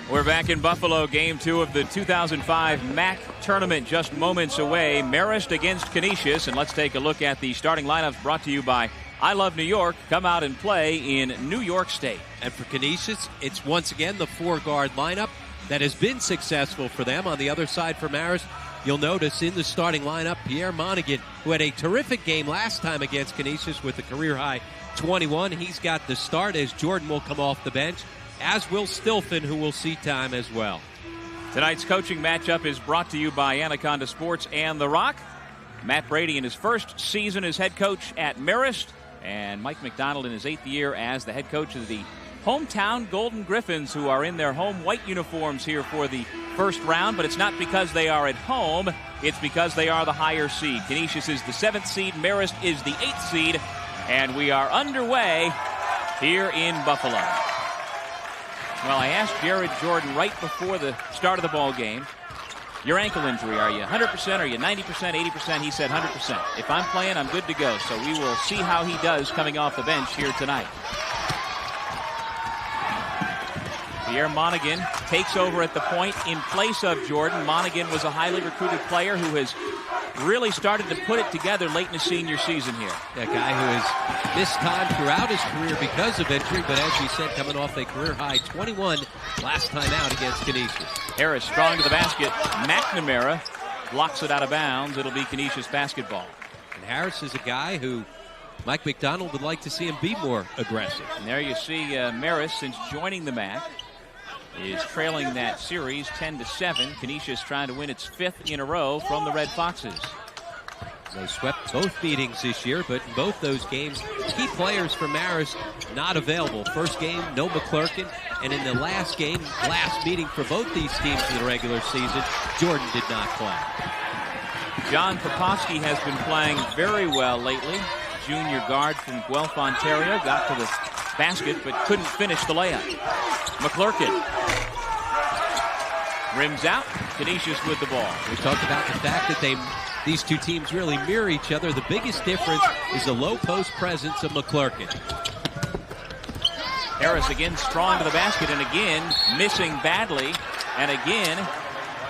We're back in Buffalo, game 2 of the 2005 MAAC tournament, just moments away. Marist against Canisius, and let's take a look at the starting lineups brought to you by I Love New York. Come out and play in New York State. And for Canisius, it's once again the 4-guard lineup that has been successful for them. On the other side for Marist, you'll notice in the starting lineup, Pierre Monaghan, who had a terrific game last time against Canisius with a career-high 21. He's got the start as Jordan will come off the bench, as will Stilfen, who will see time as well. Tonight's coaching matchup is brought to you by Anaconda Sports and The Rock. Matt Brady in his first season as head coach at Marist, and Mike McDonald in his 8th year as the head coach of the hometown Golden Griffins, who are in their home white uniforms here for the first round. But it's not because they are at home, it's because they are the higher seed. Canisius is the 7th seed, Marist is the 8th seed, and we are underway here in Buffalo. Well, I asked Jared Jordan right before the start of the ball game, your ankle injury, are you 100%, are you 90%, 80%? He said 100%. If I'm playing, I'm good to go. So we will see how he does coming off the bench here tonight. Pierre Monaghan takes over at the point in place of Jordan. Monaghan was a highly recruited player who has really started to put it together late in his senior season here. A guy who has missed time throughout his career because of injury, but as we said, coming off a career-high 21 last time out against Canisius. Harris strong to the basket. McNamara blocks it out of bounds. It'll be Canisius basketball. And Harris is a guy who Mike McDonald would like to see him be more aggressive. And there you see Marist, since joining the MAAC, is trailing that series 10-7. Canisius trying to win its 5th in a row from the Red Foxes. They swept both meetings this year, but in both those games, key players for Marist not available. First game, no McClurkin, and in the last game, last meeting for both these teams in the regular season, Jordan did not play. John Popovsky has been playing very well lately. Junior guard from Guelph, Ontario, got to the basket but couldn't finish the layup. McClurkin rims out. Canisius with the ball. We talked about the fact that these two teams really mirror each other. The biggest difference is the low post presence of McClurkin. Harris again strong to the basket and again missing badly, and again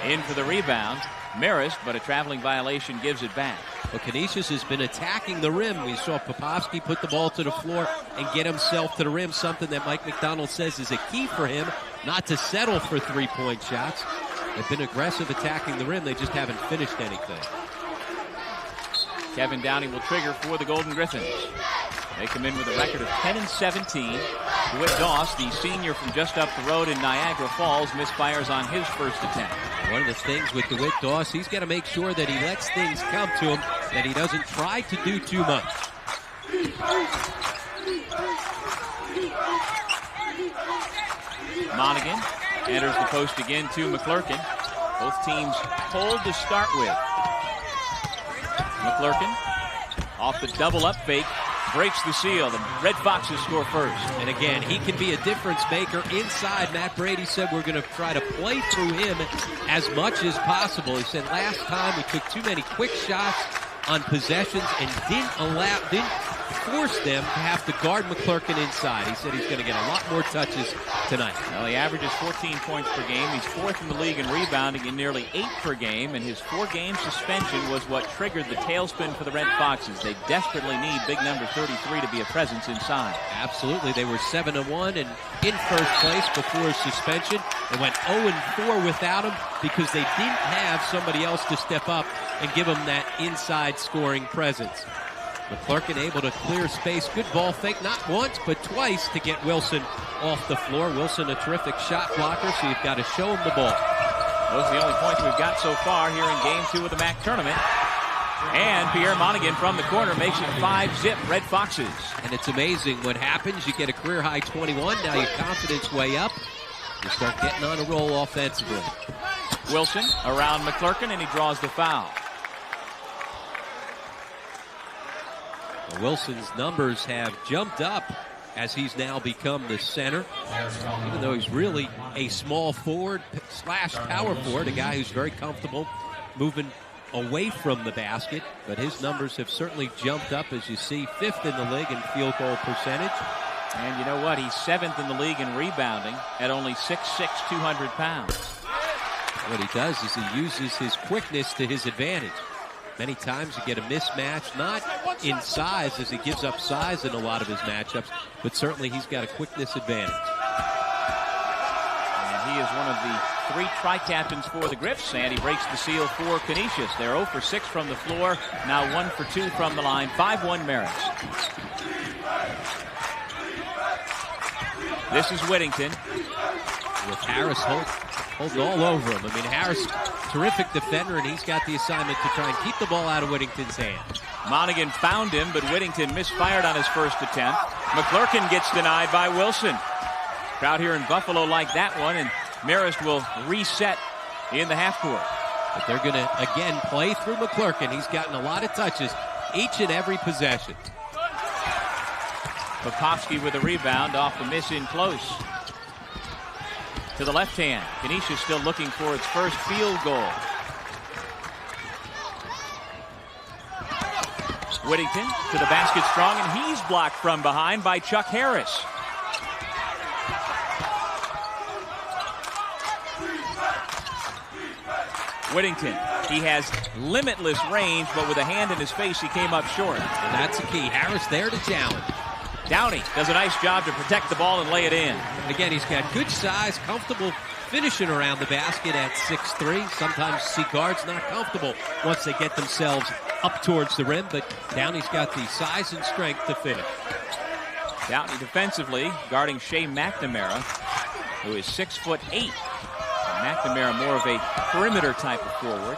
in for the rebound. Marist, but a traveling violation gives it back. Well, Canisius has been attacking the rim. We saw Popovsky put the ball to the floor and get himself to the rim, something that Mike McDonald says is a key for him, not to settle for three-point shots. They've been aggressive attacking the rim. They just haven't finished anything. Kevin Downey will trigger for the Golden Griffins. They come in with a record of 10-17. DeWitt Doss, the senior from just up the road in Niagara Falls, misfires on his first attempt. One of the things with DeWitt Doss, he's got to make sure that he lets things come to him, that he doesn't try to do too much. Monaghan enters the post again to McClurkin. Both teams hold to start with. McClurkin off the double-up fake, breaks the seal. The Red Foxes score first. And again, he can be a difference maker inside. Matt Brady said we're going to try to play through him as much as possible. He said last time we took too many quick shots on possessions and didn't force them to have to guard McClurkin inside. He said he's going to get a lot more touches tonight. Well, he averages 14 points per game. He's 4th in the league in rebounding and nearly 8 per game, and his 4-game suspension was what triggered the tailspin for the Red Foxes. They desperately need big number 33 to be a presence inside. Absolutely. They were 7-1 and in first place before his suspension. They went 0-4 without him because they didn't have somebody else to step up and give him that inside scoring presence. McClurkin able to clear space. Good ball fake, not once, but twice to get Wilson off the floor. Wilson, a terrific shot blocker, so you've got to show him the ball. Those are the only points we've got so far here in Game 2 of the MAAC tournament. And Pierre Monaghan from the corner makes it 5-zip Red Foxes. And it's amazing what happens. You get a career-high 21. Now your confidence way up. You start getting on a roll offensively. Wilson around McClurkin, and he draws the foul. Wilson's numbers have jumped up as he's now become the center. Even though he's really a small forward / power forward, a guy who's very comfortable moving away from the basket. But his numbers have certainly jumped up, as you see, 5th in the league in field goal percentage. And you know what? He's 7th in the league in rebounding at only 6'6", 200 pounds. What he does is he uses his quickness to his advantage. Many times you get a mismatch, not in size as he gives up size in a lot of his matchups, but certainly he's got a quickness advantage. And he is one of the 3 tri-captains for the Griffs, and he breaks the seal for Canisius. They're 0 for 6 from the floor, now 1 for 2 from the line, 5-1 Marist. This is Whittington. With Harris holding all over him. I mean, Harris, terrific defender, and he's got the assignment to try and keep the ball out of Whittington's hands. Monaghan found him, but Whittington misfired on his first attempt. McClurkin gets denied by Wilson. Crowd here in Buffalo like that one, and Marist will reset in the half court. But they're going to, again, play through McClurkin. He's gotten a lot of touches each and every possession. Popovsky with a rebound off the miss in close. To the left hand. Canisius still looking for its first field goal. Whittington to the basket strong, and he's blocked from behind by Chuck Harris. Whittington, he has limitless range, but with a hand in his face, he came up short. And that's the key. Harris there to challenge. Downey does a nice job to protect the ball and lay it in. Again, he's got good size, comfortable finishing around the basket at 6'3". Sometimes see guards not comfortable once they get themselves up towards the rim, but Downey's got the size and strength to finish. Downey defensively guarding Shea McNamara, who is 6'8". McNamara more of a perimeter type of forward.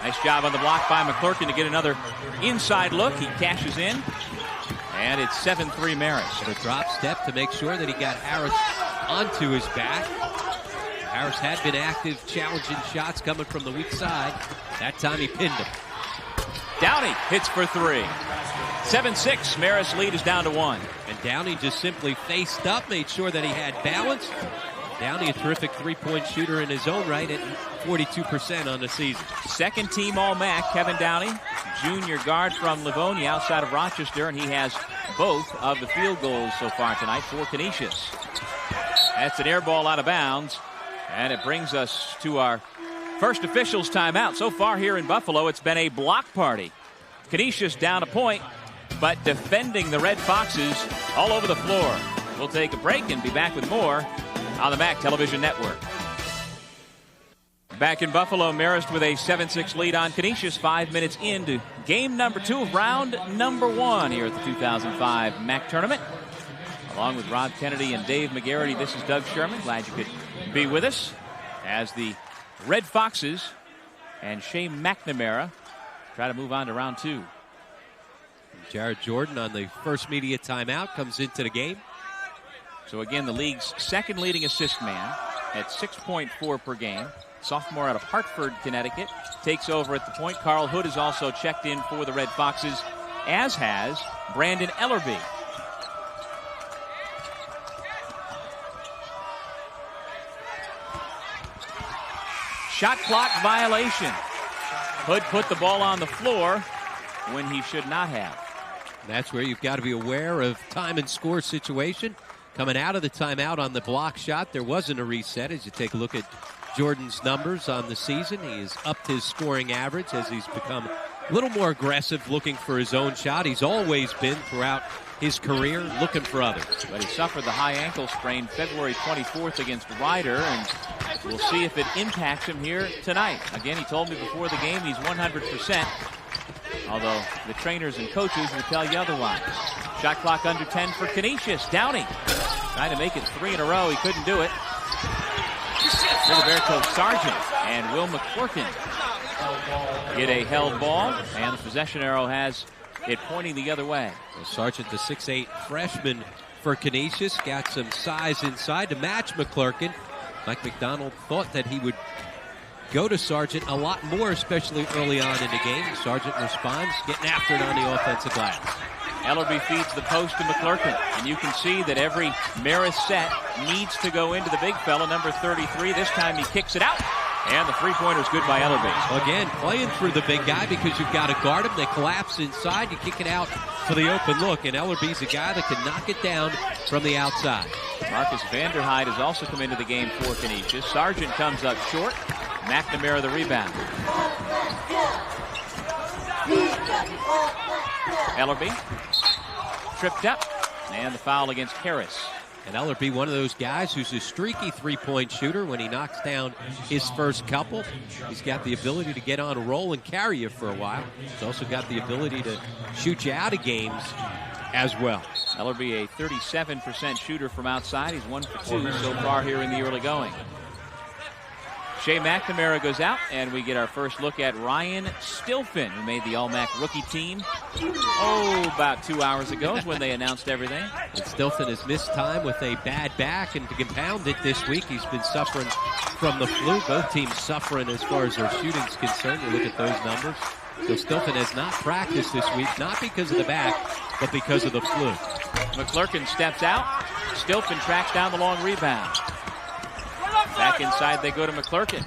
Nice job on the block by McClurkin to get another inside look. He cashes in. And it's 7-3 Marist. A drop step to make sure that he got Harris onto his back. Harris had been active, challenging shots coming from the weak side. That time he pinned him. Downey hits for 3. 7-6, Marist lead is down to 1. And Downey just simply faced up, made sure that he had balance. Downey, a terrific three-point shooter in his own right at 42% on the season. Second team All-MAAC, Kevin Downey, junior guard from Livonia outside of Rochester, and he has both of the field goals so far tonight for Canisius. That's an air ball out of bounds, and it brings us to our first officials timeout. So far here in Buffalo, it's been a block party. Canisius down a point, but defending the Red Foxes all over the floor. We'll take a break and be back with more on the MAAC Television Network. Back in Buffalo, Marist with a 7-6 lead on Canisius, 5 minutes into game number 2 of round number 1 here at the 2005 MAAC tournament. Along with Rob Kennedy and Dave McGarity, this is Doug Sherman. Glad you could be with us as the Red Foxes and Shea McNamara try to move on to round 2. Jared Jordan on the first media timeout comes into the game. So again, the league's second leading assist man at 6.4 per game. Sophomore out of Hartford, Connecticut, takes over at the point. Carl Hood is also checked in for the Red Foxes, as has Brandon Ellerby. Shot clock violation. Hood put the ball on the floor when he should not have. That's where you've got to be aware of time and score situation. Coming out of the timeout on the block shot, there wasn't a reset. As you take a look at Jordan's numbers on the season, he has upped his scoring average as he's become a little more aggressive looking for his own shot. He's always been throughout his career looking for others. But he suffered the high ankle sprain February 24th against Ryder, and we'll see if it impacts him here tonight. Again, he told me before the game he's 100%, although the trainers and coaches will tell you otherwise. Shot clock under 10 for Canisius. Downey trying to make it 3 in a row. He couldn't do it. Filiberto Sargent and Will McClurkin get a held ball, and the possession arrow has it pointing the other way. Well, Sargent, the 6'8 freshman for Canisius, got some size inside to match McClurkin. Mike McDonald thought that he would go to Sargent a lot more, especially early on in the game. Sargent responds, getting after it on the offensive glass. Ellerby feeds the post to McClurkin, and you can see that every Marist set needs to go into the big fella, number 33. This time he kicks it out, And the three-pointer's good by Ellerby. Again, playing through the big guy because you've got to guard him. They collapse inside. You kick it out for the open look, and Ellerby's a guy that can knock it down from the outside. Marcus Vanderhyde has also come into the game for Canisius. Sargent comes up short. McNamara the rebound. Ellerby tripped up, and the foul against Harris. And Ellerby, one of those guys who's a streaky three-point shooter. When he knocks down his first couple, he's got the ability to get on a roll and carry you for a while. He's also got the ability to shoot you out of games as well. Ellerby, a 37% shooter from outside. He's 1 for 2 so far here in the early going. Shea McNamara goes out, and we get our first look at Ryan Stilfen, who made the All-MAAC rookie team. About 2 hours ago is when they announced everything. And Stilfen has missed time with a bad back, and to compound it this week, he's been suffering from the flu. Both teams suffering as far as their shooting's concerned. You look at those numbers. So Stilfen has not practiced this week, not because of the back, but because of the flu. McClurkin steps out. Stilfen tracks down the long rebound. Back inside they go to McClurkin.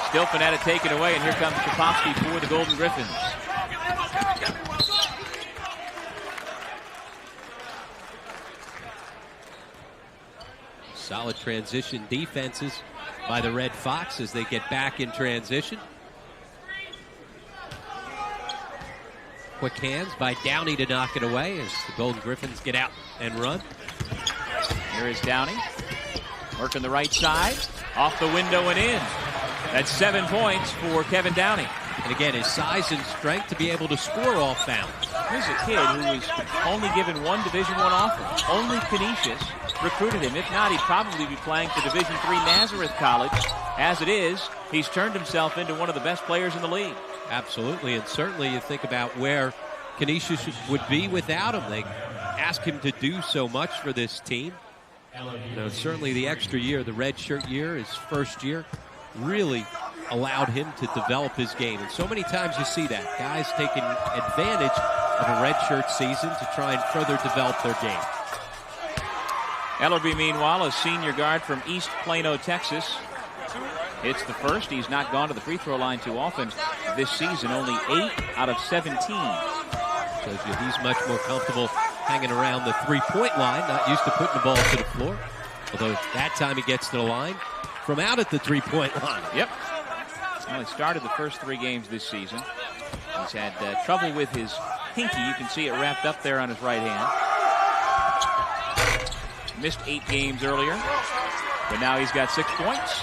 Stilfen had it taken away, and here comes Popovsky for the Golden Griffins. Solid transition defenses by the Red Fox as they get back in transition. Quick hands by Downey to knock it away as the Golden Griffins get out and run. Here is Downey. Working the right side. Off the window and in. That's 7 points for Kevin Downey. And again, his size and strength to be able to score off bounds. Here's a kid who was only given one Division I offer. Only Canisius recruited him. If not, he'd probably be playing for Division III Nazareth College. As it is, he's turned himself into one of the best players in the league. Absolutely, and certainly you think about where Canisius would be without him. They ask him to do so much for this team. You know, certainly the extra year, the redshirt year, his first year, really allowed him to develop his game. And so many times you see that. Guys taking advantage of a redshirt season to try and further develop their game. Ellerby, meanwhile, a senior guard from East Plano, Texas. It's the first. He's not gone to the free throw line too often this season. Only 8 out of 17. Shows you he's much more comfortable hanging around the three-point line, not used to putting the ball to the floor. Although that time he gets to the line from out at the three-point line. Yep. Well, he started the first 3 games this season. He's had trouble with his pinky. You can see it wrapped up there on his right hand. Missed 8 games earlier, but now he's got 6 points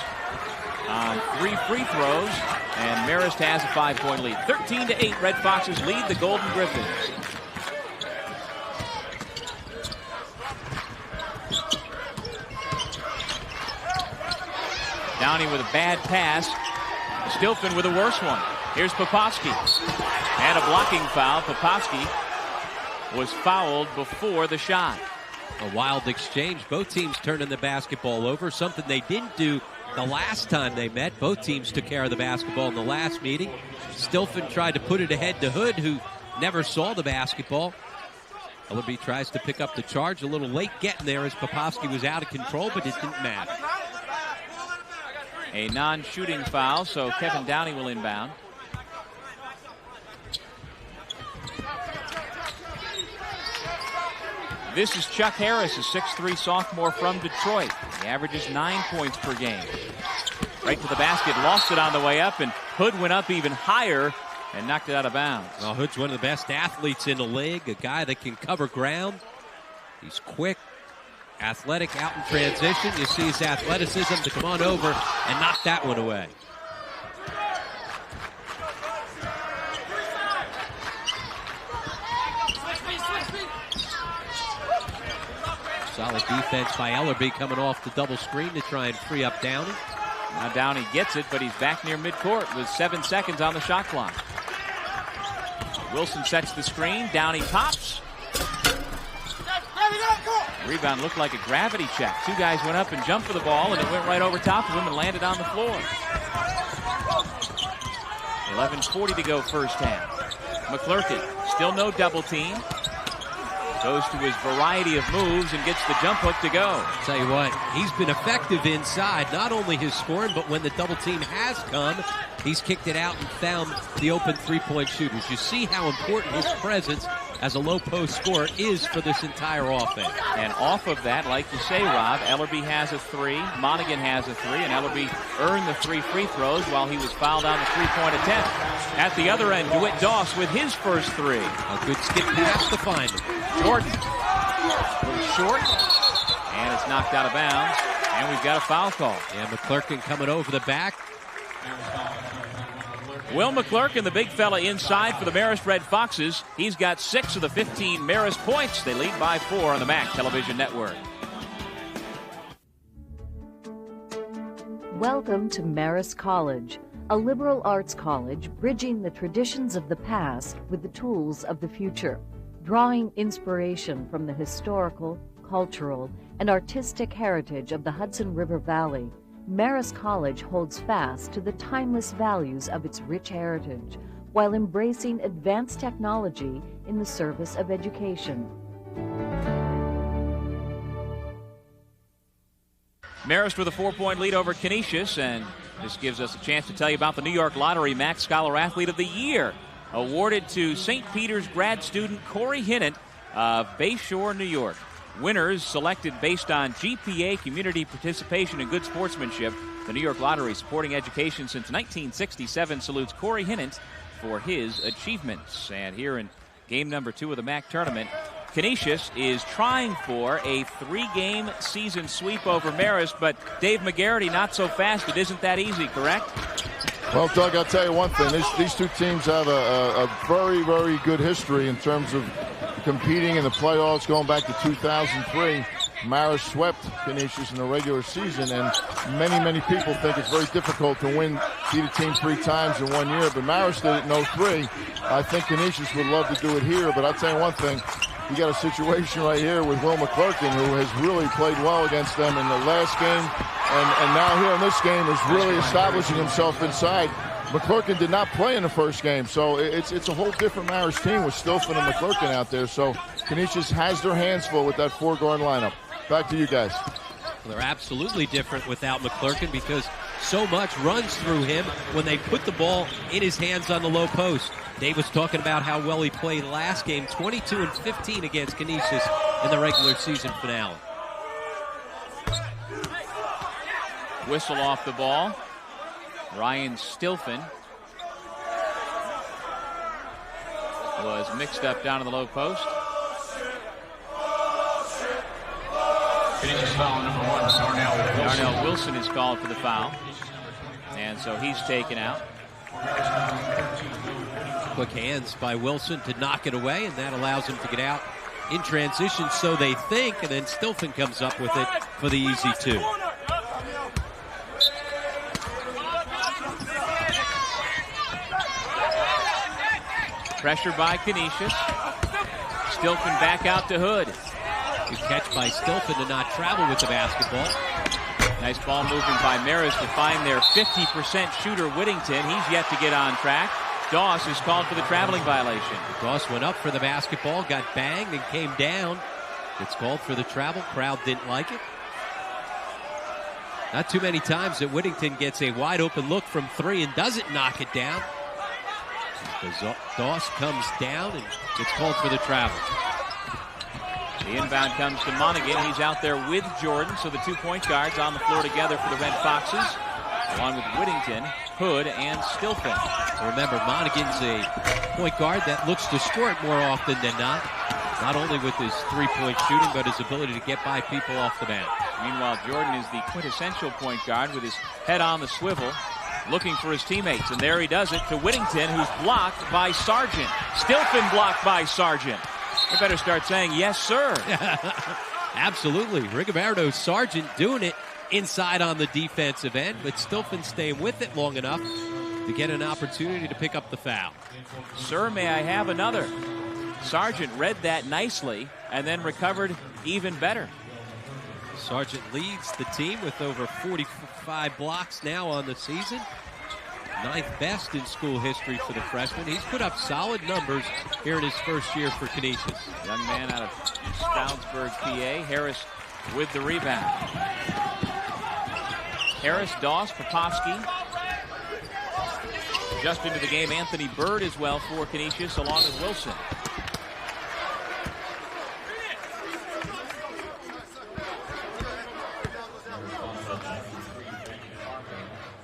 on 3 free throws, and Marist has a 5-point lead. 13-8, Red Foxes lead the Golden Griffins. Downey with a bad pass. Stilfen with a worse one. Here's Popovsky. And a blocking foul. Popovsky was fouled before the shot. A wild exchange. Both teams turning the basketball over, something they didn't do the last time they met. Both teams took care of the basketball in the last meeting. Stilfen tried to put it ahead to Hood, who never saw the basketball. Ellerby tries to pick up the charge. A little late getting there as Popovsky was out of control, but it didn't matter. A non-shooting foul, so Kevin Downey will inbound. This is Chuck Harris, a 6'3 sophomore from Detroit. He averages 9 points per game. Right to the basket, lost it on the way up, and Hood went up even higher and knocked it out of bounds. Well, Hood's one of the best athletes in the league, a guy that can cover ground. He's quick, athletic, out in transition. You see his athleticism to come on over and knock that one away. Solid defense by Ellerby coming off the double screen to try and free up Downey. Now Downey gets it, but he's back near midcourt with 7 seconds on the shot clock. Wilson sets the screen. Downey pops. Rebound looked like a gravity check. 2 guys went up and jumped for the ball, and it went right over top of him and landed on the floor. 11:40 to go first half. McClurkin, still no double team. Goes to his variety of moves and gets the jump hook to go. I'll tell you what, he's been effective inside, not only his scoring, but when the double team has come, he's kicked it out and found the open three-point shooters. You see how important his presence as a low-post scorer is for this entire offense. And off of that, like you say, Rob, Ellerby has a three, Monaghan has a three, and Ellerby earned the 3 free throws while he was fouled on the three-point attempt. At the other end, DeWitt Doss with his first three. A good skip pass to find him. Jordan, a little short, and it's knocked out of bounds, and we've got a foul call. And McClurkin coming over the back. Will McClurkin, the big fella inside for the Marist Red Foxes. He's got 6 of the 15 Marist points. They lead by 4 on the MAAC television network. Welcome to Marist College, a liberal arts college bridging the traditions of the past with the tools of the future, drawing inspiration from the historical, cultural, and artistic heritage of the Hudson River Valley. Marist College holds fast to the timeless values of its rich heritage while embracing advanced technology in the service of education. Marist with a 4-point lead over Canisius, and this gives us a chance to tell you about the New York Lottery MAAC Scholar Athlete of the Year, awarded to St. Peter's grad student Corey Hinnant of Bayshore, New York. Winners selected based on GPA, community participation, and good sportsmanship. The New York Lottery, supporting education since 1967, salutes Corey Hinnant for his achievements. And here in game number 2 of the MAAC tournament, Canisius is trying for a 3-game season sweep over Marist, but Dave McGarity, not so fast. It isn't that easy, correct? Well, Doug, I'll tell you one thing. These two teams have a very, very good history in terms of competing in the playoffs going back to 2003. Marist swept Canisius in the regular season, and many people think it's very difficult to beat a team 3 times in 1 year, but Marist did it in 03. I think Canisius would love to do it here, but I'll tell you one thing. You got a situation right here with Will McClurkin, who has really played well against them in the last game, and now here in this game is really establishing himself inside. McClurkin did not play in the first game, so it's a whole different Marist team with Stilfen and McClurkin out there. So Canisius has their hands full with that 4-guard lineup. Back to you guys. Well, they're absolutely different without McClurkin because so much runs through him when they put the ball in his hands on the low post. Dave was talking about how well he played last game, 22-15 against Canisius in the regular season finale. Whistle off the ball. Ryan Stilfen was mixed up down in the low post. Foul number 1, Darnell Wilson is called for the foul, and so he's taken out. Quick hands by Wilson to knock it away, and that allows him to get out in transition, so they think, and then Stilfen comes up with it for the easy 2. Pressure by Canisius. Stilfen back out to Hood. Good catch by Stilfen to not travel with the basketball. Nice ball movement by Marist to find their 50% shooter Whittington. He's yet to get on track. Doss is called for the traveling violation. Doss went up for the basketball, got banged, and came down. Gets called for the travel. Crowd didn't like it. Not too many times that Whittington gets a wide open look from 3 and doesn't knock it down. Doss comes down and gets called for the travel. The inbound comes to Monaghan. He's out there with Jordan, so the 2 point guards on the floor together for the Red Foxes, along with Whittington, Hood, and Stilfen. Remember, Monaghan's a point guard that looks to score it more often than not only with his 3-point shooting, but his ability to get by people off the bench. Meanwhile, Jordan is the quintessential point guard with his head on the swivel, looking for his teammates, and there he does it to Whittington, who's blocked by Sargent. Stilfen blocked by Sargent. I better start saying, yes, sir. Absolutely. Rigoberto Sargent doing it inside on the defensive end, but Stilfen staying with it long enough to get an opportunity to pick up the foul. Sir, may I have another? Sargent read that nicely and then recovered even better. Sargent leads the team with over 45 blocks now on the season. 9th best in school history for the freshman. He's put up solid numbers here in his first year for Canisius. Young man out of Stroudsburg, PA. Harris with the rebound. Harris, Doss, Popovsky. Just into the game, Anthony Bird as well for Canisius, along with Wilson.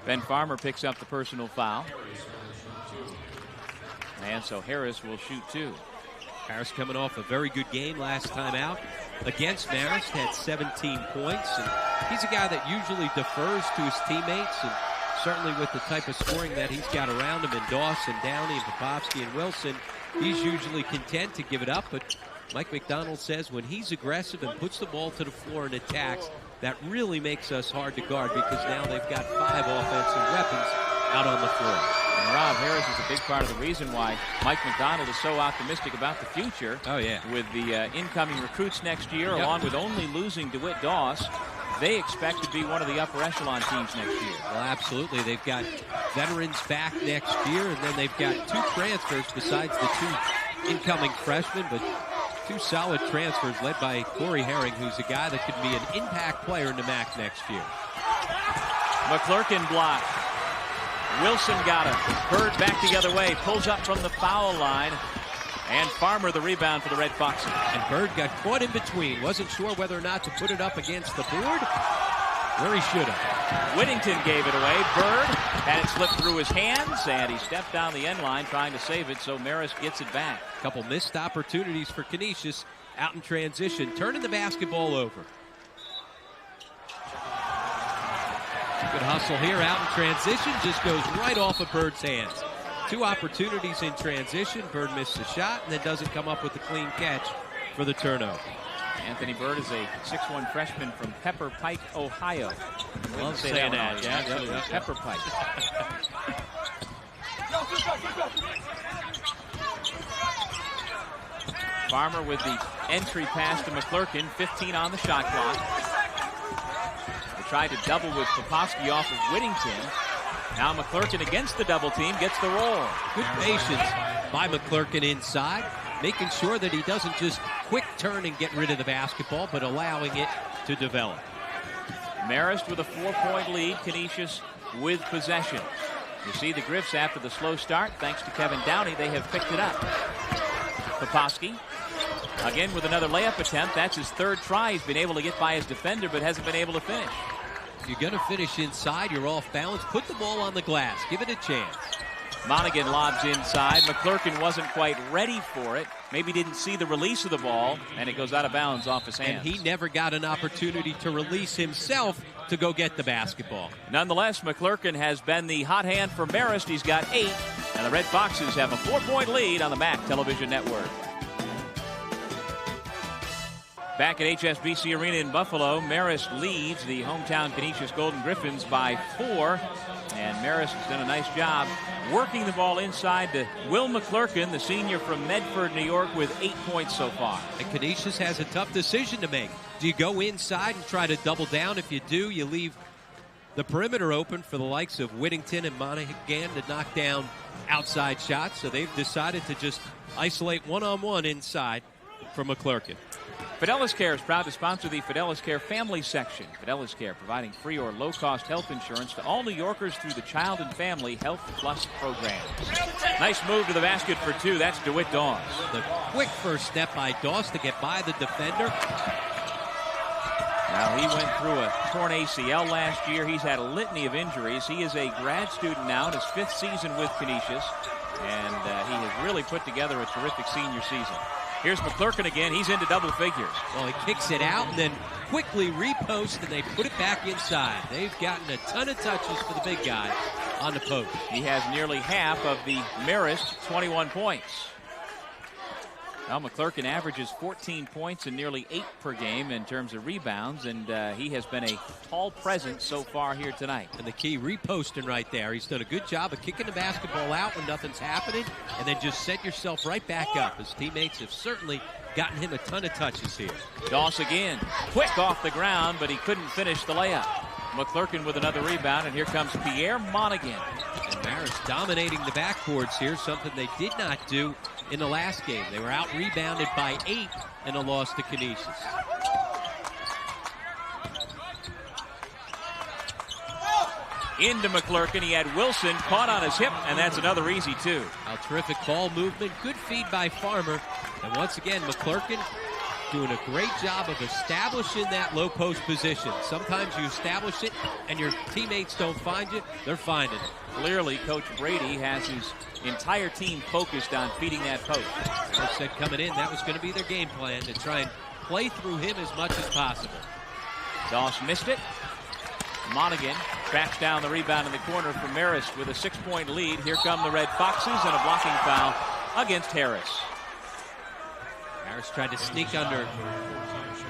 Ben Farmer picks up the personal foul. And so Harris will shoot 2. Harris coming off a very good game last time out against Marist, had 17 points. And he's a guy that usually defers to his teammates, and certainly with the type of scoring that he's got around him in Dawson, Downey, and Popovsky and Wilson, he's usually content to give it up. But Mike McDonald says when he's aggressive and puts the ball to the floor and attacks, that really makes us hard to guard, because now they've got 5 offensive weapons out on the floor. And Rob, Harris is a big part of the reason why Mike McDonald is so optimistic about the future. Oh, yeah. With the incoming recruits next year, along with only losing DeWitt Doss, they expect to be one of the upper echelon teams next year. Well, absolutely. They've got veterans back next year, and then they've got 2 transfers besides the 2 incoming freshmen, but 2 solid transfers led by Corey Herring, who's a guy that could be an impact player in the MAAC next year. McClurkin blocked. Wilson got him. Bird back the other way. Pulls up from the foul line. And Farmer the rebound for the Red Foxes. And Bird got caught in between. Wasn't sure whether or not to put it up against the board, where he should have. Whittington gave it away. Bird had it slip through his hands, and he stepped down the end line trying to save it, so Marist gets it back. A couple missed opportunities for Canisius out in transition, turning the basketball over. Good hustle here out in transition, just goes right off of Bird's hands. 2 opportunities in transition. Bird missed the shot and then doesn't come up with the clean catch for the turnover. Anthony Bird is a 6'1 freshman from Pepper Pike, Ohio. Love saying that. Yeah, absolutely. Yep. Pepper Pike. Farmer with the entry pass to McClurkin. 15 on the shot clock. They tried to double with Popovsky off of Whittington. Now McClurkin against the double team gets the roll. Good patience by McClurkin inside, making sure that he doesn't just quick turn and get rid of the basketball, but allowing it to develop. Marist with a 4-point lead. Canisius with possession. You see the Griffs after the slow start. Thanks to Kevin Downey, they have picked it up. Popovsky again with another layup attempt. That's his 3rd try. He's been able to get by his defender, but hasn't been able to finish. If you're going to finish inside, you're off balance. Put the ball on the glass. Give it a chance. Monaghan lobs inside. McClurkin wasn't quite ready for it. Maybe didn't see the release of the ball, and it goes out of bounds off his hands. And he never got an opportunity to release himself to go get the basketball. Nonetheless, McClurkin has been the hot hand for Marist. He's got 8, and the Red Foxes have a 4-point lead on the MAAC television network. Back at HSBC Arena in Buffalo, Marist leads the hometown Canisius Golden Griffins by 4. And Marist has done a nice job working the ball inside to Will McClurkin, the senior from Medford, New York, with 8 points so far. And Canisius has a tough decision to make. Do you go inside and try to double down? If you do, you leave the perimeter open for the likes of Whittington and Monaghan to knock down outside shots. So they've decided to just isolate one-on-one inside for McClurkin. Fidelis Care is proud to sponsor the Fidelis Care Family Section. Fidelis Care providing free or low-cost health insurance to all New Yorkers through the Child and Family Health Plus program. Nice move to the basket for 2. That's DeWitt Doss. The quick first step by Doss to get by the defender. Now, he went through a torn ACL last year. He's had a litany of injuries. He is a grad student now in his 5th season with Canisius, and he has really put together a terrific senior season. Here's McClurkin again. He's into double figures. Well, he kicks it out and then quickly reposts, and they put it back inside. They've gotten a ton of touches for the big guy on the post. He has nearly half of the Marist 21 points. Now McClurkin averages 14 points and nearly 8 per game in terms of rebounds, and he has been a tall presence so far here tonight. And the key, reposting right there. He's done a good job of kicking the basketball out when nothing's happening, and then just set yourself right back up. His teammates have certainly gotten him a ton of touches here. Doss again, quick off the ground, but he couldn't finish the layup. McClurkin with another rebound, and here comes Pierre Monaghan. And Marist dominating the backboards here, something they did not do in the last game. They were out-rebounded by 8 in a loss to Canisius. Into McClurkin. He had Wilson caught on his hip, and that's another easy two. A terrific ball movement. Good feed by Farmer. And once again, McClurkin doing a great job of establishing that low post position. Sometimes you establish it and your teammates don't find you. They're finding it. Clearly, Coach Brady has his entire team focused on feeding that post. Coach said coming in, that was going to be their game plan, to try and play through him as much as possible. Doss missed it. Monaghan tracks down the rebound in the corner for Marist with a 6-point lead. Here come the Red Foxes, and a blocking foul against Harris. Harris tried to sneak under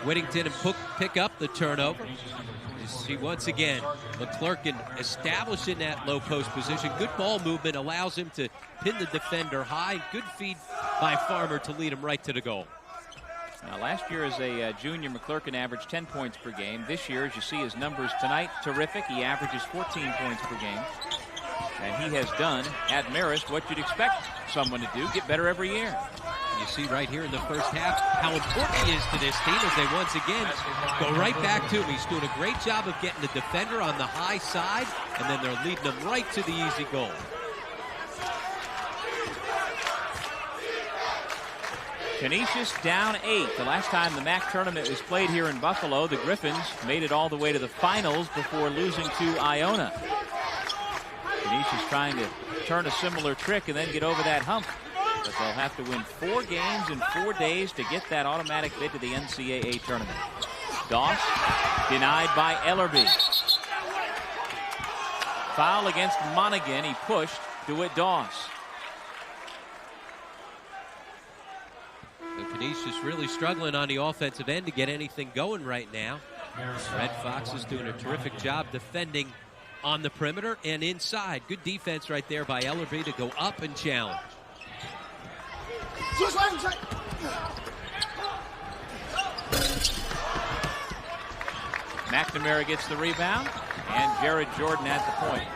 Whittington and pick up the turnover. You see once again McClurkin establishing that low post position. Good ball movement allows him to pin the defender high. Good feed by Farmer to lead him right to the goal. Now, last year as a junior, McClurkin averaged 10 points per game. This year, as you see his numbers tonight, terrific. He averages 14 points per game. And he has done at Marist what you'd expect someone to do, get better every year. You see right here in the first half how important he is to this team as they once again go right back to him. He's doing a great job of getting the defender on the high side, and then they're leading him right to the easy goal. Canisius down 8. The last time the MAAC tournament was played here in Buffalo, the Griffins made it all the way to the finals before losing to Iona. Canisius trying to turn a similar trick and then get over that hump. But they'll have to win 4 games in 4 days to get that automatic bid to the NCAA tournament. Doss denied by Ellerby. Foul against Monaghan. He pushed DeWitt Doss. So Canisius really struggling on the offensive end to get anything going right now. Red Fox is doing a terrific job defending on the perimeter and inside. Good defense right there by Ellerby to go up and challenge. McNamara gets the rebound, and Jared Jordan at the point.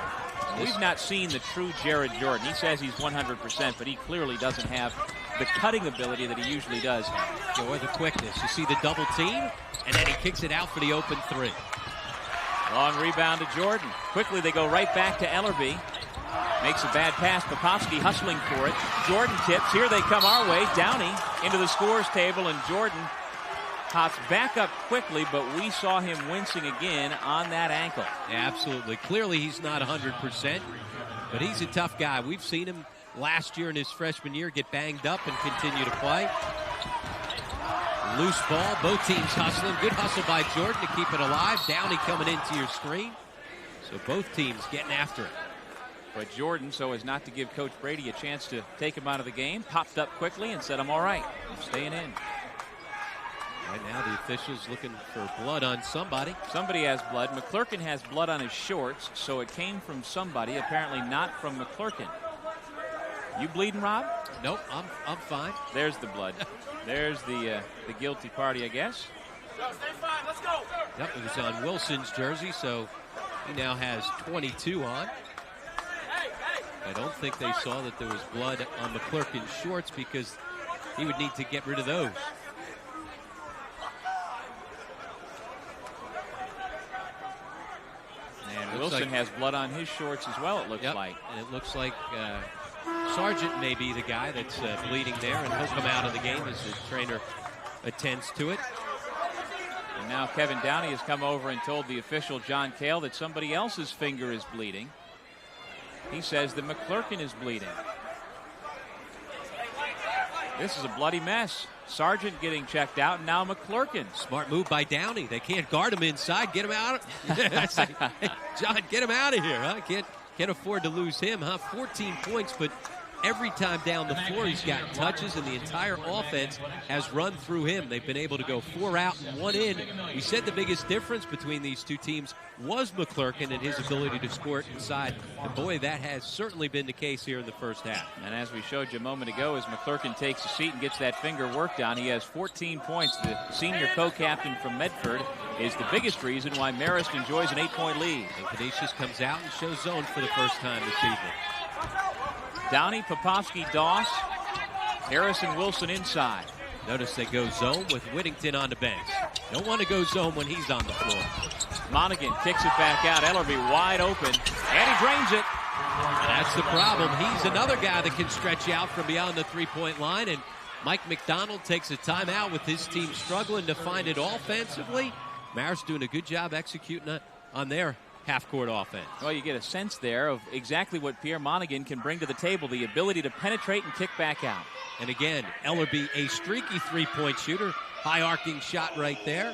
We've not seen the true Jared Jordan. He says he's 100%, but he clearly doesn't have the cutting ability that he usually does have. Or the quickness. You see the double team, and then he kicks it out for the open 3. Long rebound to Jordan. Quickly they go right back to Ellerby. Makes a bad pass. Popovsky hustling for it. Jordan tips. Here they come our way. Downey into the scores table, and Jordan hops back up quickly, but we saw him wincing again on that ankle. Yeah, absolutely. Clearly he's not 100%, but he's a tough guy. We've seen him last year in his freshman year get banged up and continue to play. Loose ball. Both teams hustling. Good hustle by Jordan to keep it alive. Downey coming into your screen. So both teams getting after it. But Jordan, so as not to give Coach Brady a chance to take him out of the game, popped up quickly and said, I'm all right. I'm staying in. Right now the officials looking for blood on somebody. Somebody has blood. McClurkin has blood on his shorts, so it came from somebody, apparently not from McClurkin. You bleeding, Rob? Nope, I'm fine. There's the blood. There's the guilty party, I guess. Stay fine. Let's go. Yep, it was on Wilson's jersey, so he now has 22 on. I don't think they saw that there was blood on McClurkin's shorts because he would need to get rid of those. And Wilson has blood on his shorts as well, it looks like. And it looks like Sargent may be the guy that's bleeding there, and he'll come out of the game as the trainer attends to it. And now Kevin Downey has come over and told the official, John Cale, that somebody else's finger is bleeding. He says that McClurkin is bleeding. This is a bloody mess. Sargent getting checked out, and now McClurkin. Smart move by Downey. They can't guard him inside. Get him out. Hey, John, get him out of here. Huh? Can't afford to lose him. 14 points, but every time down the floor he's gotten touches, and the entire offense has run through him. They've been able to go 4 out and 1 in. We said the biggest difference between these two teams was McClurkin and his ability to score it inside. And boy, that has certainly been the case here in the first half. And as we showed you a moment ago, as McClurkin takes a seat and gets that finger work down, he has 14 points. The senior co-captain from Medford is the biggest reason why Marist enjoys an 8-point lead. And Canisius comes out and shows zone for the first time this evening. Downey, Popofsky, Doss, Harrison, Wilson inside. Notice they go zone with Whittington on the bench. Don't want to go zone when he's on the floor. Monaghan kicks it back out. Ellerby wide open, and he drains it. That's the problem. He's another guy that can stretch out from beyond the three-point line, and Mike McDonald takes a timeout with his team struggling to find it offensively. Marist doing a good job executing on their half-court offense. Well, you get a sense there of exactly what Pierre Monaghan can bring to the table, the ability to penetrate and kick back out. And again, Ellerby, a streaky three-point shooter. High-arcing shot right there.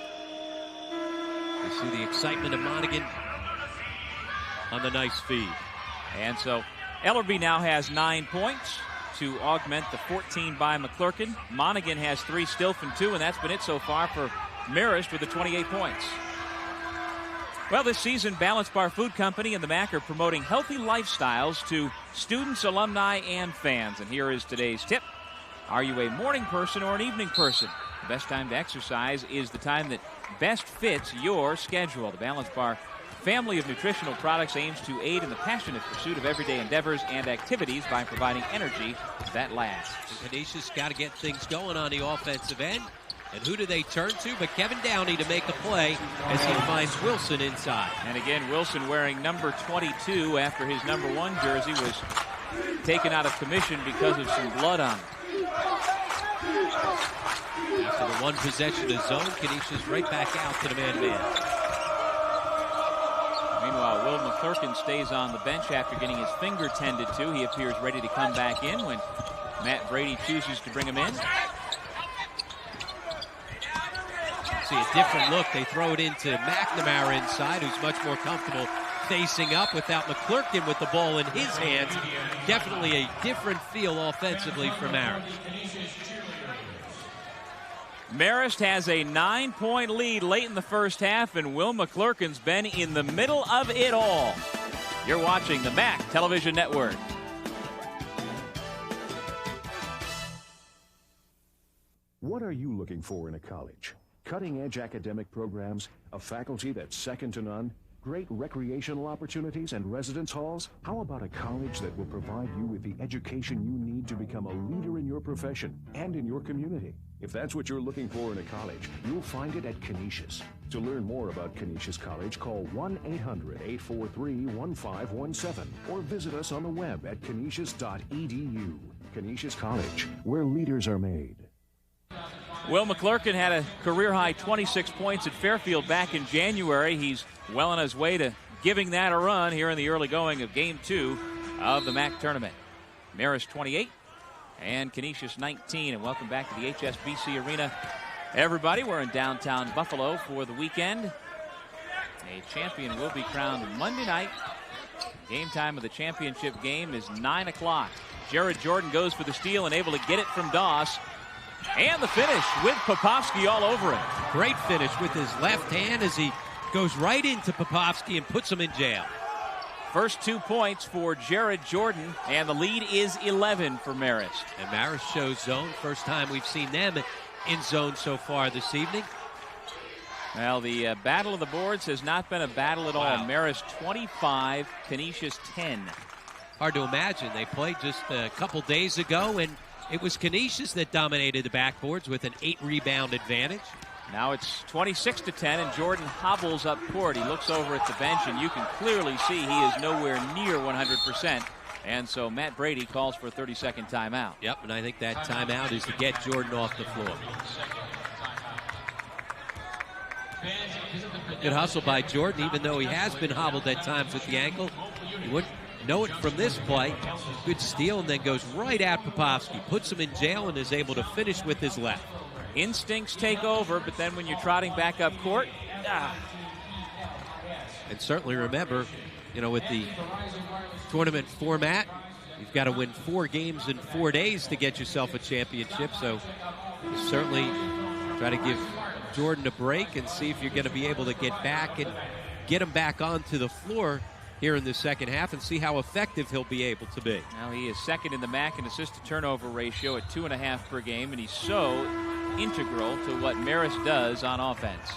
You see the excitement of Monaghan on the nice feed. And so Ellerby now has 9 points to augment the 14 by McClurkin. Monaghan has 3, Stilfen 2, and that's been it so far for Marist with the 28 points. Well, this season, Balanced Bar Food Company and the MAAC are promoting healthy lifestyles to students, alumni, and fans. And here is today's tip. Are you a morning person or an evening person? The best time to exercise is the time that best fits your schedule. The Balanced Bar family of nutritional products aims to aid in the passionate pursuit of everyday endeavors and activities by providing energy that lasts. And Canisius got to get things going on the offensive end. And who do they turn to but Kevin Downey to make a play as he finds Wilson inside. And again, Wilson wearing number 22 after his number 1 jersey was taken out of commission because of some blood on it. After the one possession of zone, Canisius right back out to the man-to-man. Meanwhile, Will McClurkin stays on the bench after getting his finger tended to. He appears ready to come back in when Matt Brady chooses to bring him in. See a different look. They throw it into McNamara inside, who's much more comfortable facing up without McClurkin with the ball in his hands. Definitely a different feel offensively for Marist. Marist has a 9-point lead late in the first half, and Will McClurkin's been in the middle of it all. You're watching the MAAC Television Network. What are you looking for in a college? Cutting-edge academic programs, a faculty that's second to none, great recreational opportunities and residence halls? How about a college that will provide you with the education you need to become a leader in your profession and in your community? If that's what you're looking for in a college, you'll find it at Canisius. To learn more about Canisius College, call 1-800-843-1517 or visit us on the web at canisius.edu. Canisius College, where leaders are made. Will McClurkin had a career-high 26 points at Fairfield back in January. He's well on his way to giving that a run here in the early going of Game 2 of the MAAC tournament. Marist 28 and Canisius 19. And welcome back to the HSBC Arena, everybody. We're in downtown Buffalo for the weekend. A champion will be crowned Monday night. Game time of the championship game is 9 o'clock. Jared Jordan goes for the steal and able to get it from Doss. And the finish with Popofsky all over it. Great finish with his left hand as he goes right into Popofsky and puts him in jail. First 2 points for Jared Jordan, and the lead is 11 for Marist. And Marist shows zone. First time we've seen them in zone so far this evening. Well, the battle of the boards has not been a battle at all. Marist 25, Canisius 10. Hard to imagine. They played just a couple days ago, and it was Canisius that dominated the backboards with an 8-rebound advantage. Now it's 26-10, and Jordan hobbles up court. He looks over at the bench, and you can clearly see he is nowhere near 100%. And so Matt Brady calls for a 30-second timeout. Yep, and I think that timeout is to get Jordan off the floor. Good hustle by Jordan, even though he has been hobbled at times with the ankle. He wouldn't know it from this play. Good steal, and then goes right at Popofsky. Puts him in jail and is able to finish with his left. Instincts take over, but then when you're trotting back up court, And certainly remember, with the tournament format, You've got to win 4 games in 4 days to get yourself a championship, so you certainly try to give Jordan a break and see if you're going to be able to get back and get him back onto the floor here in the second half and see how effective he'll be able to be. Now he is second in the MAAC in assist-to-turnover ratio at 2.5 per game, and he's so integral to what Marist does on offense.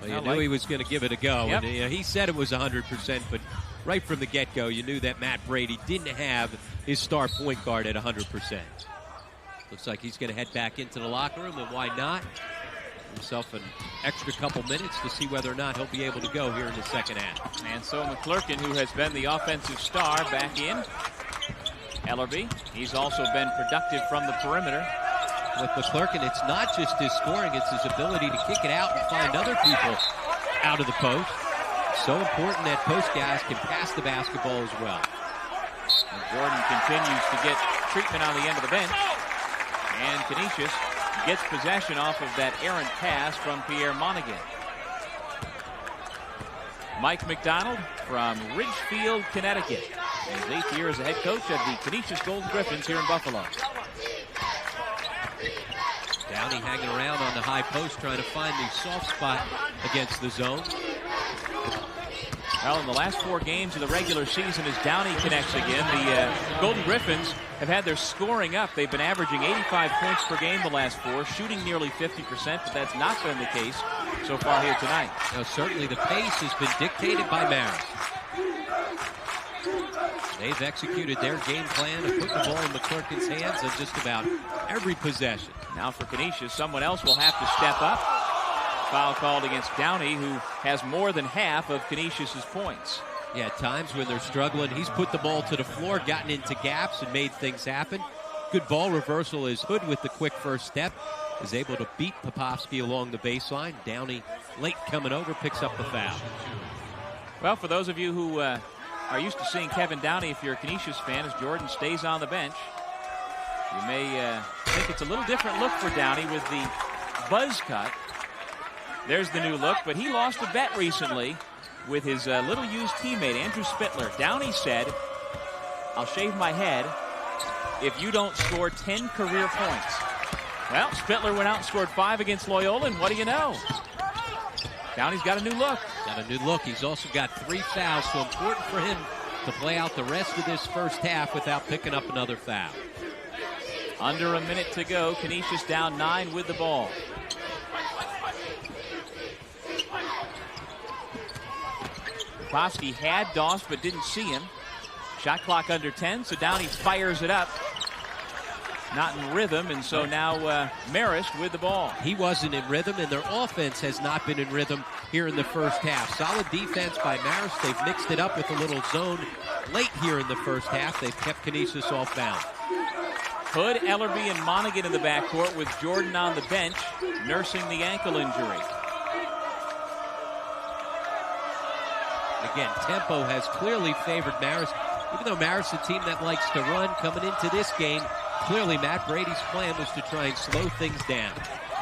Well, you knew he was going to give it a go. Yep. And he said it was 100%, but right from the get-go, you knew that Matt Brady didn't have his star point guard at 100%. Looks like he's going to head back into the locker room, and why not? Himself an extra couple minutes to see whether or not he'll be able to go here in the second half. And so McClurkin, who has been the offensive star, back in. Ellerby, he's also been productive from the perimeter. With McClurkin, it's not just his scoring, it's his ability to kick it out and find other people out of the post. So important that post guys can pass the basketball as well. And Jordan continues to get treatment on the end of the bench. And Canisius gets possession off of that errant pass from Pierre Monaghan. Mike McDonald from Ridgefield, Connecticut. His 8th year as a head coach of the Canisius Golden Griffins here in Buffalo. Downey hanging around on the high post trying to find the soft spot against the zone. Well, in the last 4 games of the regular season, as Downey connects again, the Golden Griffins have had their scoring up. They've been averaging 85 points per game the last 4, shooting nearly 50%, but that's not been the case so far here tonight. Now, certainly the pace has been dictated by Marist. They've executed their game plan of putting the ball in McClurkin's hands on just about every possession. Now for Canisius, someone else will have to step up. Foul called against Downey, who has more than half of Canisius's points. Yeah, at times when they're struggling, he's put the ball to the floor, gotten into gaps, and made things happen. Good ball reversal is Hood with the quick first step. Is able to beat Popovsky along the baseline. Downey late coming over, picks up the foul. Well, for those of you who are used to seeing Kevin Downey, if you're a Canisius fan, as Jordan stays on the bench, you may think it's a little different look for Downey with the buzz cut. There's the new look, but he lost a bet recently with his little used teammate, Andrew Spittler. Downey said, "I'll shave my head if you don't score 10 career points." Well, Spittler went out and scored 5 against Loyola, and what do you know? Downey's got a new look. Got a new look. He's also got 3 fouls, so important for him to play out the rest of this first half without picking up another foul. Under a minute to go. Canisius down 9 with the ball. Popovsky had Doss but didn't see him. Shot clock under 10, so Downey fires it up. Not in rhythm, and so now Marist with the ball. He wasn't in rhythm, and their offense has not been in rhythm here in the first half. Solid defense by Marist. They've mixed it up with a little zone late here in the first half. They've kept Canisius off balance. Hood, Ellerby, and Monaghan in the backcourt with Jordan on the bench, nursing the ankle injury. Again, tempo has clearly favored Marist. Even though Marist is a team that likes to run coming into this game, clearly Matt Brady's plan was to try and slow things down.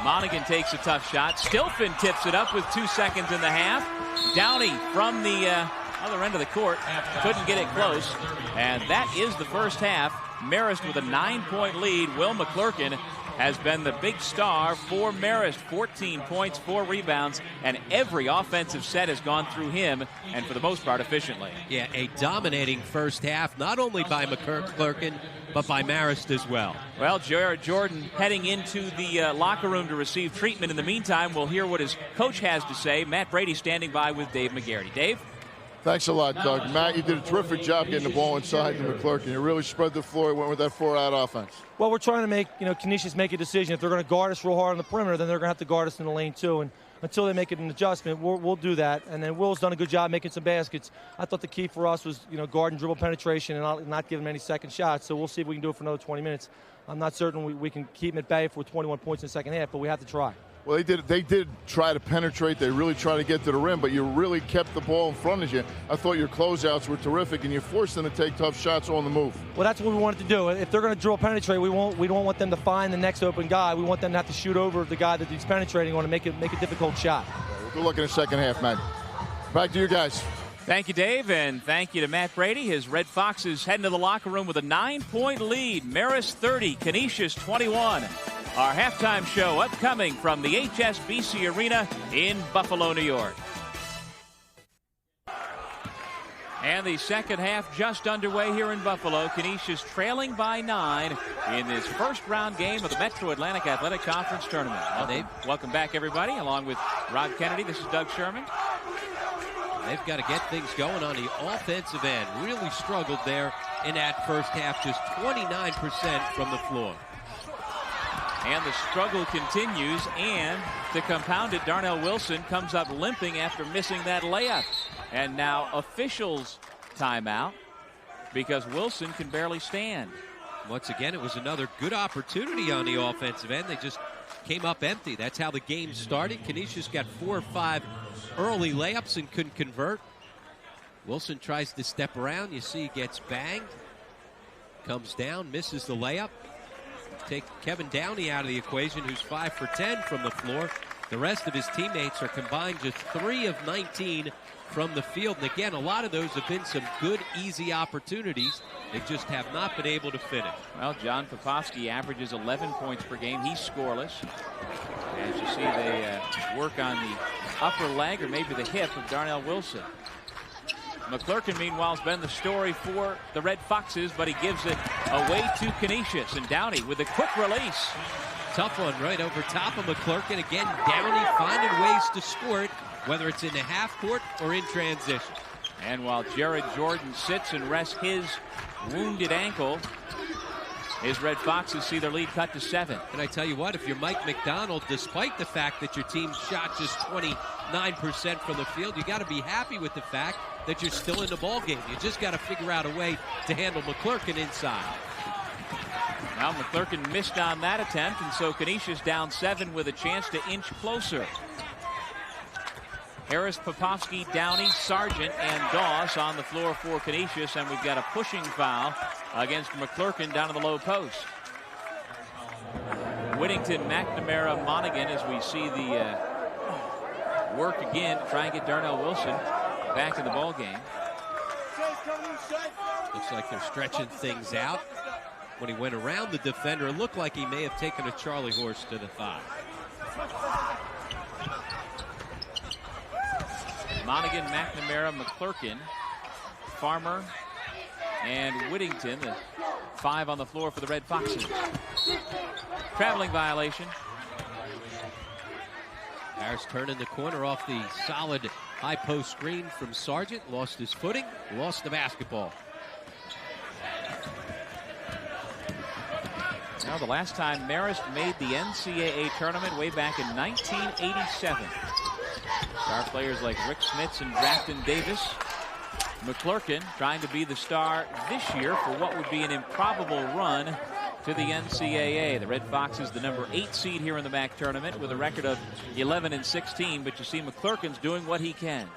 Monaghan takes a tough shot. Stilfen tips it up with 2 seconds in the half. Downey from the other end of the court couldn't get it close. And that is the first half. Marist with a 9-point lead. Will McClurkin has been the big star for Marist. 14 points, 4 rebounds, and every offensive set has gone through him, and for the most part efficiently. Yeah, a dominating first half, not only by McClurkin, but by Marist as well. Well, Jared Jordan heading into the locker room to receive treatment. In the meantime, we'll hear what his coach has to say. Matt Brady standing by with Dave McGarity. Dave? Thanks a lot, Doug. Matt, you did a terrific job getting the ball inside to McClurkin. You really spread the floor, went with that 4-out offense. Well, we're trying to make, Canisius make a decision. If they're going to guard us real hard on the perimeter, then they're going to have to guard us in the lane too. And until they make it an adjustment, we'll do that. And then Will's done a good job making some baskets. I thought the key for us was, guard and dribble penetration and not give him any second shots. So we'll see if we can do it for another 20 minutes. I'm not certain we can keep him at bay for 21 points in the second half, but we have to try. Well, they did try to penetrate. They really tried to get to the rim, but you really kept the ball in front of you. I thought your closeouts were terrific, and you forced them to take tough shots on the move. Well, that's what we wanted to do. If they're going to dribble penetrate, we don't want them to find the next open guy. We want them to have to shoot over the guy that he's penetrating on and make a difficult shot. Good luck in the second half, man. Back to you guys. Thank you, Dave, and thank you to Matt Brady. His Red Foxes head into the locker room with a 9-point lead. Marist 30, Canisius 21. Our halftime show upcoming from the HSBC Arena in Buffalo, New York. And the second half just underway here in Buffalo. Canisius trailing by 9 in this first round game of the Metro Atlantic Athletic Conference Tournament. Welcome back, everybody, along with Rob Kennedy. This is Doug Sherman. They've got to get things going on the offensive end. Really struggled there in that first half, just 29% from the floor. And the struggle continues, and to compound it, Darnell Wilson comes up limping after missing that layup. And now officials timeout because Wilson can barely stand. Once again, it was another good opportunity on the offensive end. They just came up empty. That's how the game started. Canisius got 4 or 5 early layups and couldn't convert. Wilson tries to step around. You see he gets banged. Comes down, misses the layup. Take Kevin Downey out of the equation, who's 5 for 10 from the floor. The rest of his teammates are combined just 3 of 19 from the field. And again, a lot of those have been some good, easy opportunities. They just have not been able to finish. Well, John Popofsky averages 11 points per game. He's scoreless. As you see, they work on the upper leg or maybe the hip of Darnell Wilson. McClurkin, meanwhile, has been the story for the Red Foxes, but he gives it away to Canisius. And Downey with a quick release. Tough one right over top of McClurkin. Again, Downey finding ways to score it, whether it's in the half court or in transition. And while Jared Jordan sits and rests his wounded ankle, his Red Foxes see their lead cut to 7. And I tell you what, if you're Mike McDonald, despite the fact that your team shot just 29% from the field, you got to be happy with the fact that you're still in the ball game. You just got to figure out a way to handle McClurkin inside. Now McClurkin missed on that attempt, and so Canisius down 7 with a chance to inch closer. Harris, Popofsky, Downey, Sargent, and Doss on the floor for Canisius, and we've got a pushing foul against McClurkin down to the low post. Whittington, McNamara, Monaghan, as we see the work again to try and get Darnell Wilson back in the ball game. Looks like they're stretching things out. When he went around the defender, it looked like he may have taken a Charlie horse to the thigh. Monaghan, McNamara, McClurkin, Farmer, and Whittington, the 5 on the floor for the Red Foxes. Traveling violation. Harris turning the corner off the solid high post screen from Sargent. Lost his footing, lost the basketball. Now, the last time Marist made the NCAA tournament way back in 1987. Star players like Rick Smits and Grafton Davis. McClurkin trying to be the star this year for what would be an improbable run to the NCAA. The Red Foxes, the number 8 seed here in the MAAC tournament with a record of 11-16. But you see McClurkin's doing what he can.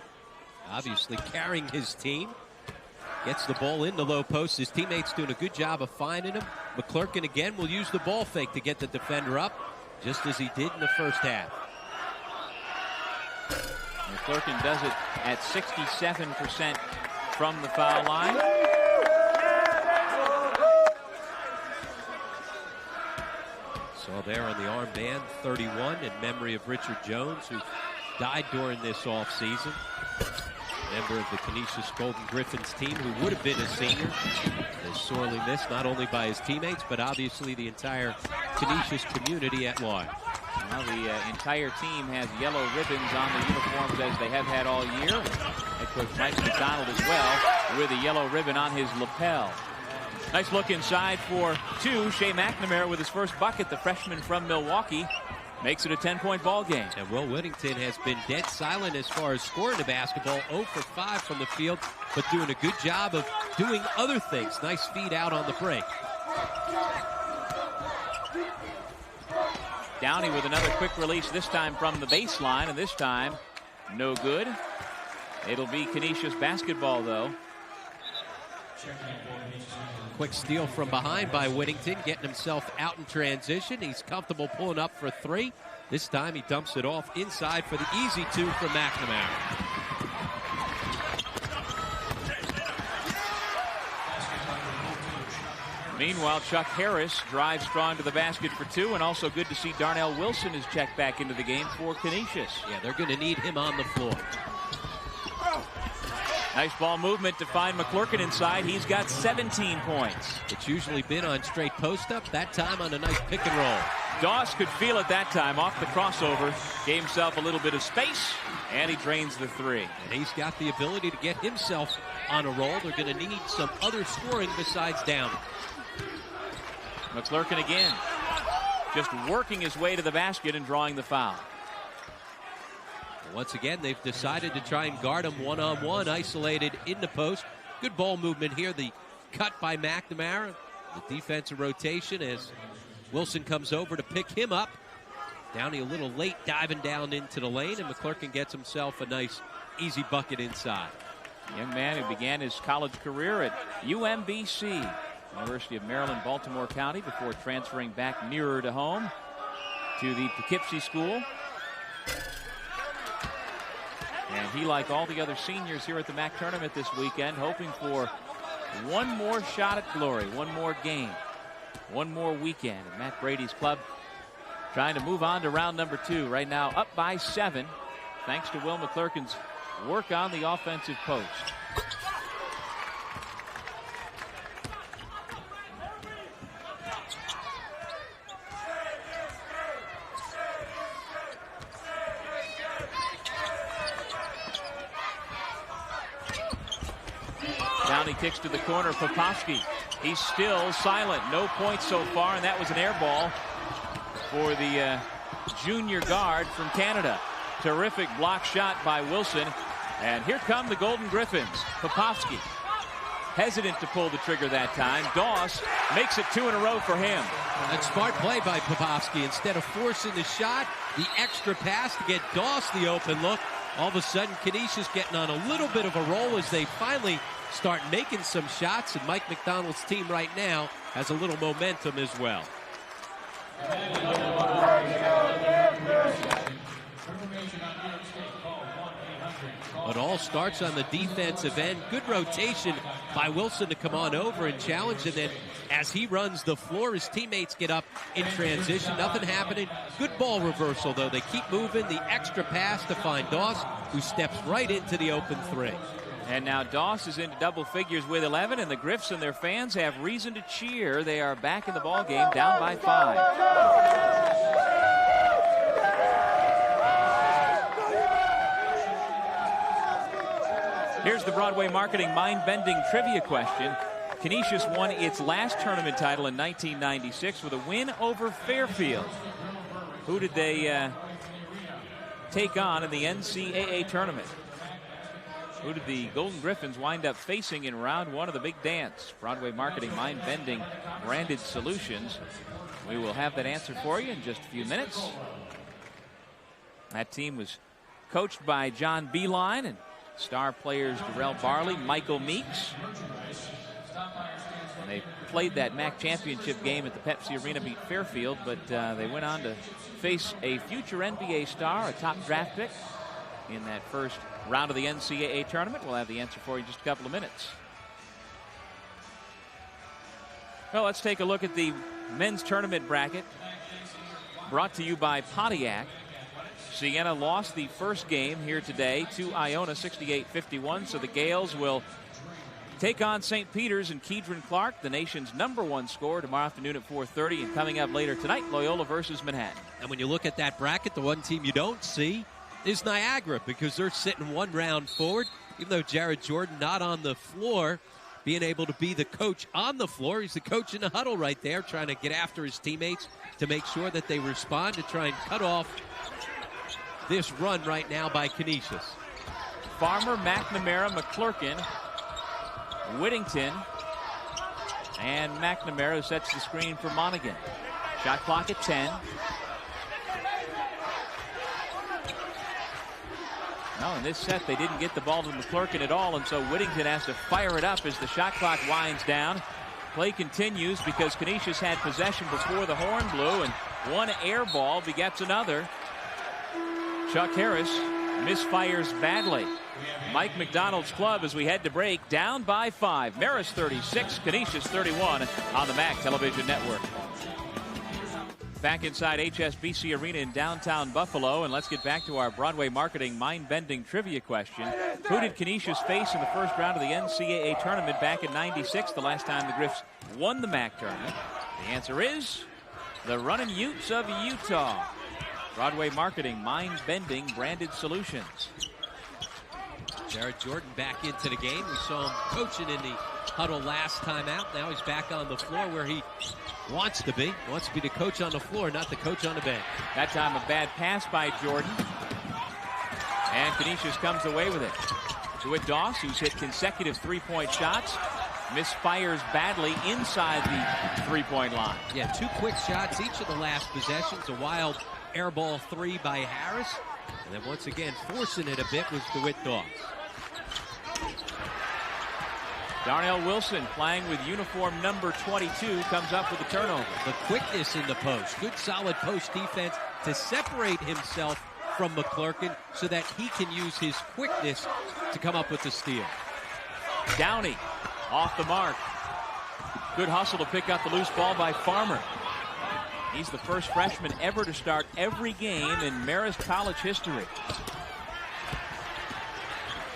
Obviously carrying his team. Gets the ball in the low post. His teammates doing a good job of finding him. McClurkin again will use the ball fake to get the defender up, just as he did in the first half. McClurkin does it at 67% from the foul line. Saw there on the armband 31 in memory of Richard Jones, who died during this offseason. Member of the Canisius Golden Griffins team, who would have been a senior, is sorely missed not only by his teammates, but obviously the entire Canisius community at large. Now the entire team has yellow ribbons on the uniforms as they have had all year. Head coach Mike McDonald as well with a yellow ribbon on his lapel. Nice look inside for 2. Shea McNamara with his first bucket, the freshman from Milwaukee. Makes it a 10-point ball game. And Will Whittington has been dead silent as far as scoring the basketball. 0 for 5 from the field, but doing a good job of doing other things. Nice feed out on the break. Downey with another quick release, this time from the baseline, and this time no good. It'll be Canisius basketball, though. Quick steal from behind by Whittington, getting himself out in transition. He's comfortable pulling up for 3. This time he dumps it off inside for the easy 2 from McNamara. Meanwhile, Chuck Harris drives strong to the basket for 2, and also good to see Darnell Wilson is checked back into the game for Canisius. Yeah, they're going to need him on the floor. Nice ball movement to find McClurkin inside. He's got 17 points. It's usually been on straight post-up. That time on a nice pick and roll. Doss could feel it that time off the crossover. Gave himself a little bit of space, and he drains the 3. And he's got the ability to get himself on a roll. They're going to need some other scoring besides Downey. McClurkin again, just working his way to the basket and drawing the foul. Once again, they've decided to try and guard him one-on-one, isolated in the post. Good ball movement here. The cut by McNamara. The defensive rotation as Wilson comes over to pick him up. Downey a little late diving down into the lane, and McClurkin gets himself a nice, easy bucket inside. Young man who began his college career at UMBC, University of Maryland, Baltimore County, before transferring back nearer to home to the Poughkeepsie School. And he, like all the other seniors here at the MAAC tournament this weekend, hoping for one more shot at glory, one more game, one more weekend. And Matt Brady's club trying to move on to round number 2. Right now up by 7, thanks to Will McClurkin's work on the offensive post. Downey kicks to the corner. Popovsky, he's still silent. No points so far, and that was an air ball for the junior guard from Canada. Terrific block shot by Wilson. And here come the Golden Griffins. Popovsky, hesitant to pull the trigger that time. Doss makes it 2 in a row for him. That smart play by Popovsky. Instead of forcing the shot, the extra pass to get Doss the open look. All of a sudden, Canisius getting on a little bit of a roll as they finally start making some shots, and Mike McDonald's team right now has a little momentum as well. It all starts on the defensive end. Good rotation by Wilson to come on over and challenge, and then as he runs the floor, his teammates get up in transition. Nothing happening. Good ball reversal, though. They keep moving. The extra pass to find Doss, who steps right into the open 3. And now Doss is into double figures with 11, and the Griffs and their fans have reason to cheer. They are back in the ball game, down by 5. Here's the Broadway Marketing mind-bending trivia question. Canisius won its last tournament title in 1996 with a win over Fairfield. Who did they take on in the NCAA tournament? Who did the Golden Griffins wind up facing in round 1 of the big dance? Broadway Marketing mind-bending branded solutions. We will have that answer for you in just a few minutes. That team was coached by John Beeline and star players Darrell Barley, Michael Meeks. And they played that MAAC championship game at the Pepsi Arena, beat Fairfield, but they went on to face a future NBA star, a top draft pick, in that first round of the NCAA tournament. We'll have the answer for you in just a couple of minutes. Well, let's take a look at the men's tournament bracket brought to you by Pontiac. Siena lost the first game here today to Iona 68-51, so the Gales will take on St. Peter's and Kedron Clark, the nation's #1 scorer, tomorrow afternoon at 4:30, and coming up later tonight, Loyola versus Manhattan. And when you look at that bracket, the one team you don't see is Niagara, because they're sitting one round forward. Even though Jared Jordan not on the floor, being able to be the coach on the floor. He's the coach in the huddle right there, trying to get after his teammates to make sure that they respond to try and cut off this run right now by Canisius. Farmer, McNamara, McClurkin, Whittington, and McNamara, who sets the screen for Monaghan. Shot clock at 10. No, in this set, they didn't get the ball to McClurkin at all, and so Whittington has to fire it up as the shot clock winds down. Play continues because Canisius had possession before the horn blew, and one air ball begets another. Chuck Harris misfires badly. Mike McDonald's club as we head to break, down by 5. Marist 36, Canisius 31 on the MAAC Television Network. Back inside HSBC Arena in downtown Buffalo, and let's get back to our Broadway marketing mind-bending trivia question. Who did Canisius face in the first round of the NCAA tournament back in '96, the last time the Griffs won the MAAC tournament? The answer is the Runnin' Utes of Utah. Broadway marketing, mind-bending branded solutions. Jared Jordan back into the game. We saw him coaching in the huddle last time out. Now he's back on the floor where he wants to be. Wants to be the coach on the floor, not the coach on the bench. That time a bad pass by Jordan. And Canisius comes away with it. DeWitt Doss, who's hit consecutive three-point shots, misfires badly inside the three-point line. Yeah, 2 quick shots each of the last possessions. A wild air ball 3 by Harris. And then once again, forcing it a bit was DeWitt Doss. Darnell Wilson, playing with uniform number 22, comes up with a turnover. The quickness in the post. Good solid post defense to separate himself from McClurkin so that he can use his quickness to come up with the steal. Downey off the mark. Good hustle to pick up the loose ball by Farmer. He's the first freshman ever to start every game in Marist college history.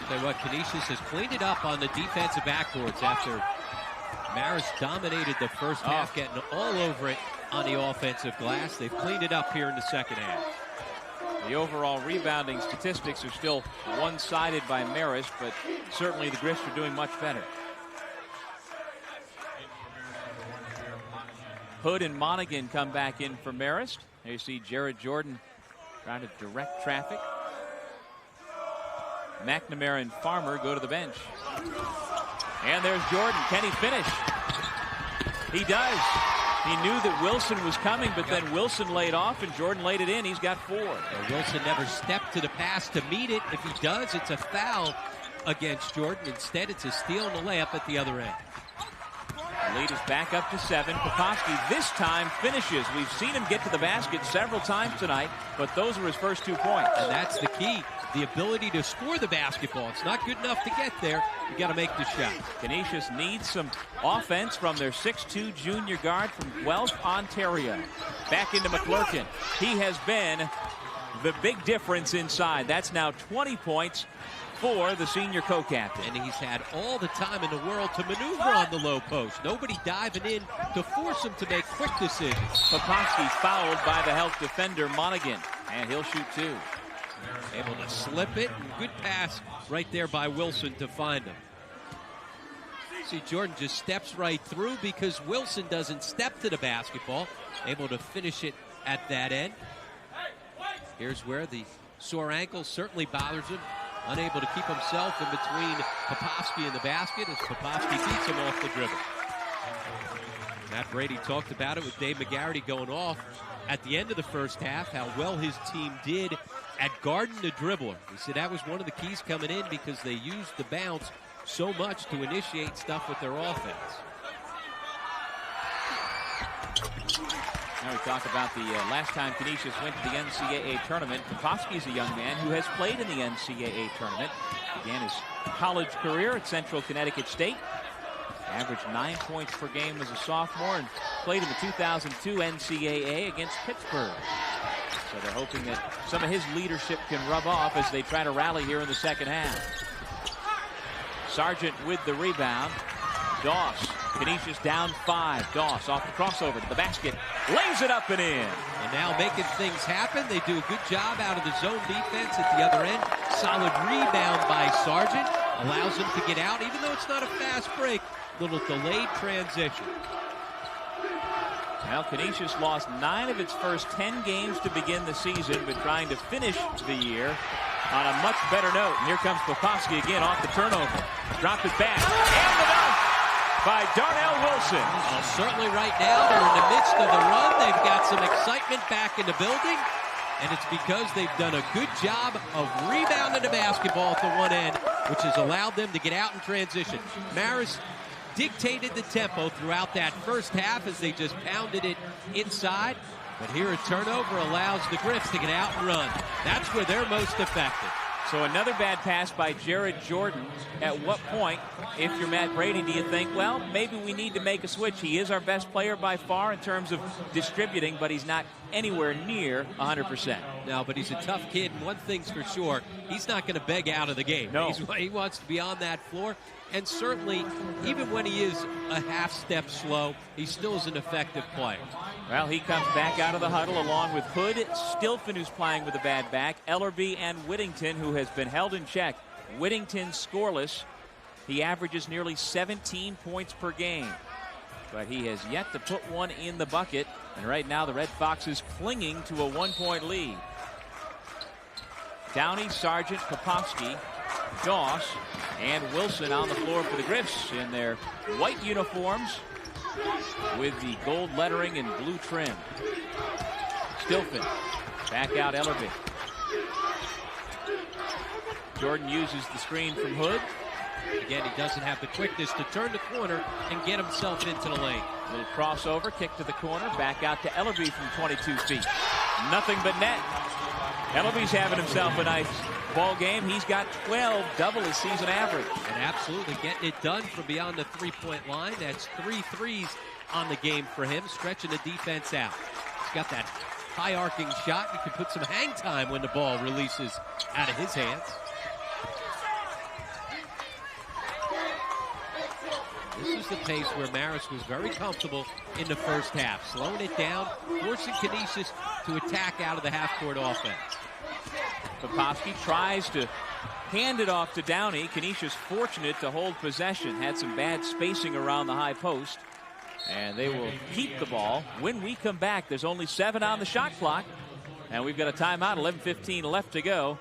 Tell you what, Canisius has cleaned it up on the defensive backboards after Marist dominated the first half, getting all over it on the offensive glass. They've cleaned it up here in the second half. The overall rebounding statistics are still one-sided by Marist, but certainly the Griffs are doing much better. Hood and Monaghan come back in for Marist. There you see Jared Jordan trying to direct traffic. McNamara and Farmer go to the bench. And there's Jordan. Can he finish? He does. He knew that Wilson was coming, but then Wilson laid off and Jordan laid it in. He's got 4. Wilson never stepped to the pass to meet it. If he does, it's a foul against Jordan. Instead, it's a steal and a layup at the other end. The lead is back up to 7. Popovsky this time finishes. We've seen him get to the basket several times tonight, but those are his first 2 points. And that's the key. The ability to score the basketball. It's not good enough to get there. You got to make the shot. Canisius needs some offense from their 6'2 junior guard from Guelph, Ontario. Back into McClurkin. He has been the big difference inside. That's now 20 points for the senior co-captain. And he's had all the time in the world to maneuver on the low post. Nobody diving in to force him to make quick decisions. Popovsky fouled by the help defender Monaghan, and he'll shoot 2. Able to slip it. Good pass right there by Wilson to find him. See, Jordan just steps right through because Wilson doesn't step to the basketball. Able to finish it at that end. Here's where the sore ankle certainly bothers him. Unable to keep himself in between Popovsky and the basket as Popovsky beats him off the dribble. Matt Brady talked about it with Dave McGarity going off at the end of the first half, how well his team did at guarding the dribbler. He said that was one of the keys coming in because they used the bounce so much to initiate stuff with their offense. Now we talk about the last time Canisius went to the NCAA tournament. Popovsky is a young man who has played in the NCAA tournament. Began his college career at Central Connecticut State. Averaged 9 points per game as a sophomore and played in the 2002 NCAA against Pittsburgh. So they're hoping that some of his leadership can rub off as they try to rally here in the second half. Sargent with the rebound. Doss. Canisius down 5. Doss off the crossover to the basket. Lays it up and in. And now making things happen. They do a good job out of the zone defense at the other end. Solid rebound by Sargent. Allows him to get out, even though it's not a fast break. Little delayed transition. Well, Canisius lost 9 of its first 10 games to begin the season, but trying to finish the year on a much better note. And here comes Popovsky again off the turnover. Dropped it back. And the dunk by Darnell Wilson. Well, certainly right now they're in the midst of the run. They've got some excitement back in the building. And it's because they've done a good job of rebounding the basketball at the one end, which has allowed them to get out in transition. Marist dictated the tempo throughout that first half as they just pounded it inside. But here a turnover allows the Griffs to get out and run. That's where they're most effective. So another bad pass by Jared Jordan. At what point, if you're Matt Brady, do you think, well, maybe we need to make a switch? He is our best player by far in terms of distributing, but he's not anywhere near 100%. No, but he's a tough kid, and one thing's for sure, he's not going to beg out of the game. No. He wants to be on that floor, and certainly, even when he is a half step slow, he still is an effective player. Well, he comes back out of the huddle along with Hood, Stilfen, who's playing with a bad back, Ellerby, and Whittington, who has been held in check. Whittington scoreless. He averages nearly 17 points per game, but he has yet to put one in the bucket. And right now, the Red Foxes clinging to a 1-point lead. Downey, Sargent, Popovsky, Doss, and Wilson on the floor for the Griffs in their white uniforms with the gold lettering and blue trim. Stilfen, back out Ellerby. Jordan uses the screen from Hood. Again, he doesn't have the quickness to turn the corner and get himself into the lane. Little crossover, kick to the corner, back out to Ellerby from 22 feet. Nothing but net. Ellerby's having himself a nice ball game. He's got 12, double his season average. And absolutely getting it done from beyond the three-point line. That's 3 threes on the game for him, stretching the defense out. He's got that high arcing shot. He can put some hang time when the ball releases out of his hands. This is the pace where Marist was very comfortable in the first half, slowing it down, forcing Canisius to attack out of the half-court offense. Popovsky tries to hand it off to Downey. Canisius fortunate to hold possession. Had some bad spacing around the high post. And they will keep the ball. When we come back, there's only 7 on the shot clock. And we've got a timeout, 11:15 left to go.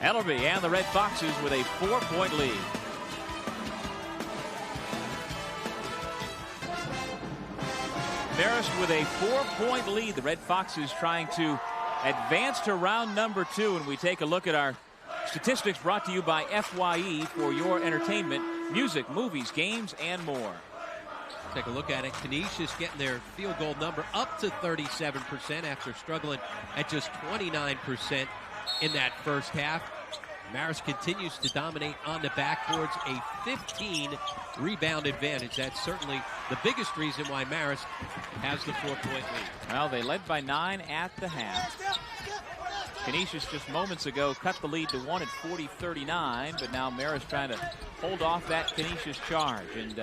Ellerby and the Red Foxes with a 4-point lead. Marist with a 4-point lead. The Red Foxes trying to advance to round number 2. And we take a look at our statistics brought to you by FYE for your entertainment, music, movies, games, and more. Take a look at it. Canisius getting their field goal number up to 37% after struggling at just 29% in that first half. Marist continues to dominate on the backboards, a 15 rebound advantage. That's certainly the biggest reason why Marist has the 4-point lead. Well, they led by 9 at the half. Canisius just moments ago cut the lead to 1 at 40-39, but now Marist trying to hold off that Canisius charge. And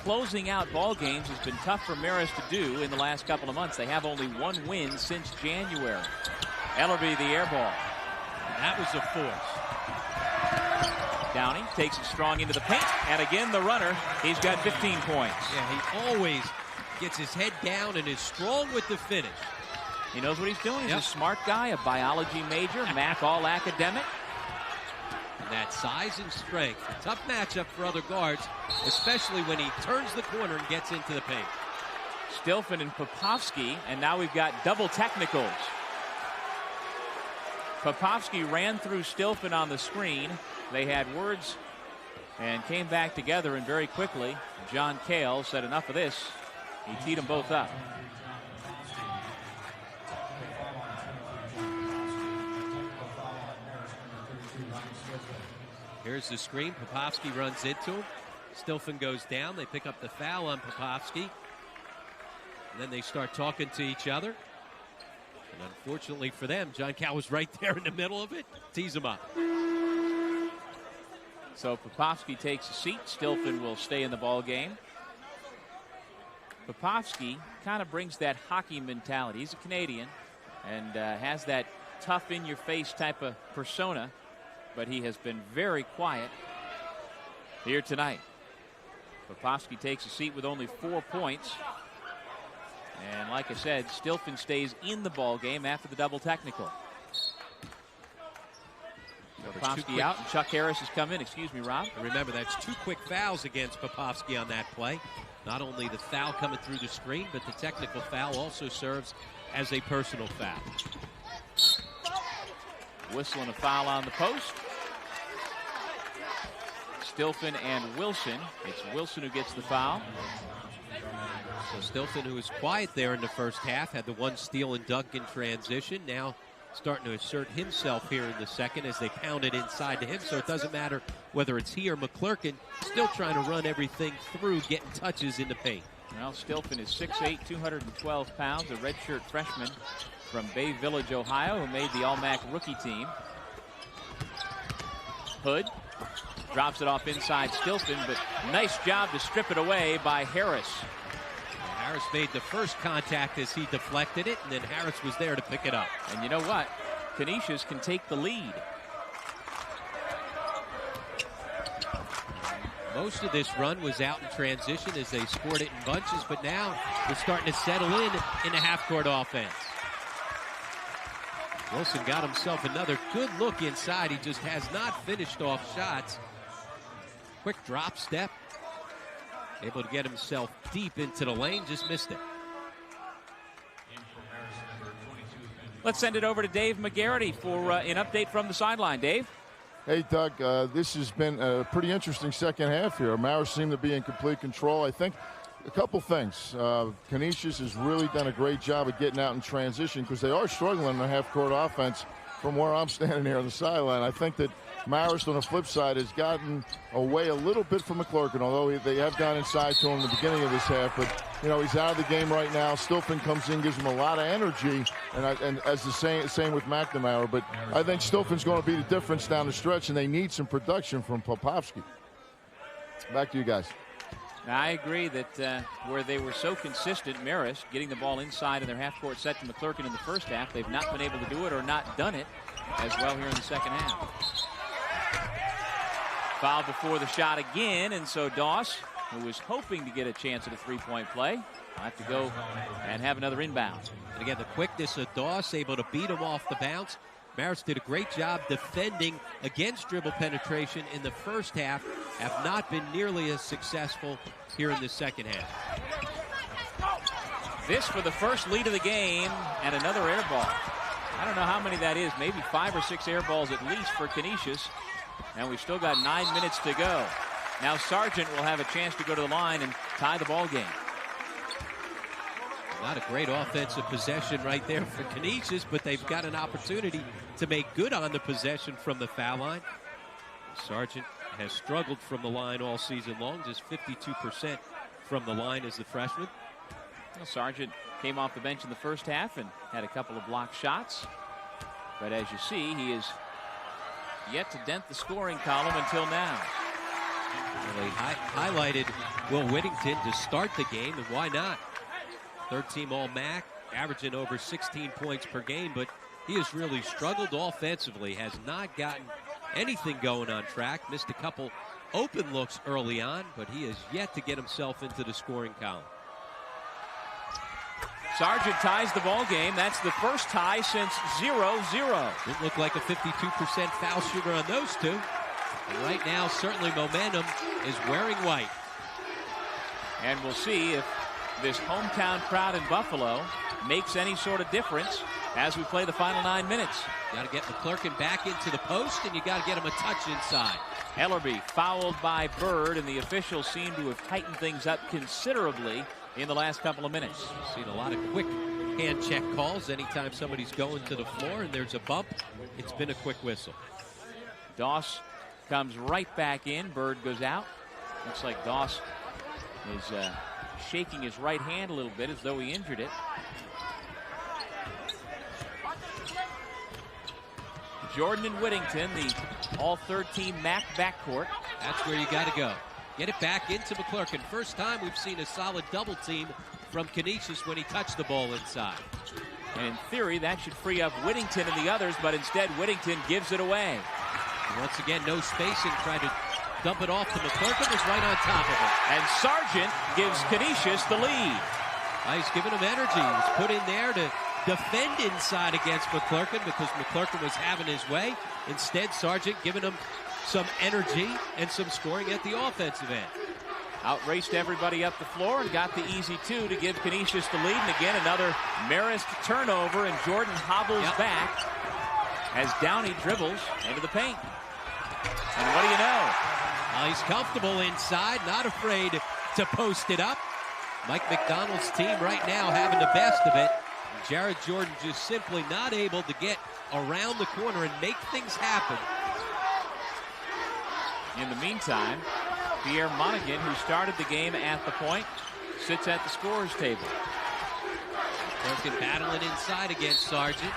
closing out ball games has been tough for Marist to do in the last couple of months. They have only 1 win since January. Ellerby, the air ball. That was a force. Downey takes it strong into the paint, and again the runner. He's got 15 points. Yeah, he always gets his head down and is strong with the finish. He knows what he's doing. He's a smart guy, a biology major, MAAC all-academic. That size and strength, a tough matchup for other guards, especially when he turns the corner and gets into the paint. Stilfen and Popovsky, and now we've got double technicals. Popovsky ran through Stilfen on the screen. They had words and came back together, and very quickly John Cale said enough of this. He teed them both up. Here's the screen. Popovsky runs into him. Stilfen goes down. They pick up the foul on Popovsky. And then they start talking to each other. And unfortunately for them, John Cale was right there in the middle of it. Tees him up. So Popovsky takes a seat. Stilfen will stay in the ball game. Popovsky kind of brings that hockey mentality. He's a Canadian and has that tough in-your-face type of persona, but he has been very quiet here tonight. Popovsky takes a seat with only 4 points. And like I said, Stilfen stays in the ball game after the double technical. Popovsky out, and Chuck Harris has come in. Excuse me, Rob. And remember, that's 2 quick fouls against Popovsky on that play. Not only the foul coming through the screen, but the technical foul also serves as a personal foul. Whistling a foul on the post. Stilfen and Wilson. It's Wilson who gets the foul. So Stilfen, who was quiet there in the first half, had the 1 steal and dunk in transition. Now starting to assert himself here in the second as they pound it inside to him. So it doesn't matter whether it's he or McClurkin, still trying to run everything through, getting touches in the paint. Well, Stilfen is 6'8", 212 pounds, a redshirt freshman from Bay Village, Ohio, who made the All-MAAC rookie team. Hood drops it off inside Stilfen, but nice job to strip it away by Harris. Harris made the first contact as he deflected it, and then Harris was there to pick it up. And you know what? Canisius can take the lead. Most of this run was out in transition as they scored it in bunches, but now they're starting to settle in the half-court offense. Wilson got himself another good look inside. He just has not finished off shots. Quick drop step. Able to get himself deep into the lane, just missed it. Let's send it over to Dave McGarity for an update from the sideline. Dave? Hey, Doug, this has been a pretty interesting second half here. Marist seemed to be in complete control. I think a couple things. Canisius has really done a great job of getting out in transition because they are struggling in the half-court offense from where I'm standing here on the sideline. I think that Marist, on the flip side, has gotten away a little bit from McClurkin, although they have gone inside to him in the beginning of this half. But, you know, he's out of the game right now. Stilfen comes in, gives him a lot of energy, and as the same with McNamara. But I think Stilfen's going to be the difference down the stretch, and they need some production from Popovsky. Back to you guys. I agree that where they were so consistent, Marist, getting the ball inside in their half-court set to McClurkin in the first half, they've not been able to do it or not done it as well here in the second half. Foul before the shot again, and so Doss, who was hoping to get a chance at a three-point play, will have to go and have another inbound. And again, the quickness of Doss, able to beat him off the bounce. Marist did a great job defending against dribble penetration in the first half, have not been nearly as successful here in the second half. This for the first lead of the game, and another air ball. I don't know how many that is, maybe 5 or 6 air balls at least for Canisius. And we've still got 9 minutes to go. Now Sargent will have a chance to go to the line and tie the ball game. Not a great offensive possession right there for Canisius, but they've got an opportunity to make good on the possession from the foul line. Sargent has struggled from the line all season long, just 52% from the line as the freshman. Well, Sargent came off the bench in the first half and had a couple of blocked shots. But as you see, he is yet to dent the scoring column until now. Well, they highlighted Will Whittington to start the game, and why not? Third-team All-MAAC, averaging over 16 points per game, but he has really struggled offensively, has not gotten anything going on track, missed a couple open looks early on, but he has yet to get himself into the scoring column. Sargent ties the ball game. That's the first tie since 0-0. Didn't look like a 52% foul shooter on those two. And right now, certainly momentum is wearing white. And we'll see if this hometown crowd in Buffalo makes any sort of difference as we play the final 9 minutes. Got to get McClurkin back into the post, and you got to get him a touch inside. Ellerby fouled by Bird, and the officials seem to have tightened things up considerably in the last couple of minutes. Seen a lot of quick hand check calls anytime somebody's going to the floor and there's a bump. It's been a quick whistle. Doss comes right back in. Bird goes out. Looks like Doss is shaking his right hand a little bit as though he injured it. Jordan and Whittington, the all-third-team MAAC backcourt. That's where you got to go. Get it back into McClurkin. First time we've seen a solid double team from Canisius when he touched the ball inside. And in theory, that should free up Whittington and the others, but instead Whittington gives it away. Once again, no spacing. Tried to dump it off to McClurkin, was right on top of it. And Sargent gives Canisius the lead. He's giving him energy. He was put in there to defend inside against McClurkin because McClurkin was having his way. Instead, Sargent giving him some energy and some scoring at the offensive end. Outraced everybody up the floor and got the easy two to give Canisius the lead. And again, another Marist turnover, and Jordan hobbles back as Downey dribbles into the paint. And what do you know? He's comfortable inside, not afraid to post it up. Mike McDonald's team right now having the best of it. Jared Jordan just simply not able to get around the corner and make things happen. In the meantime, Pierre Monaghan, who started the game at the point, sits at the scorer's table. McClurkin battling inside against Sargent.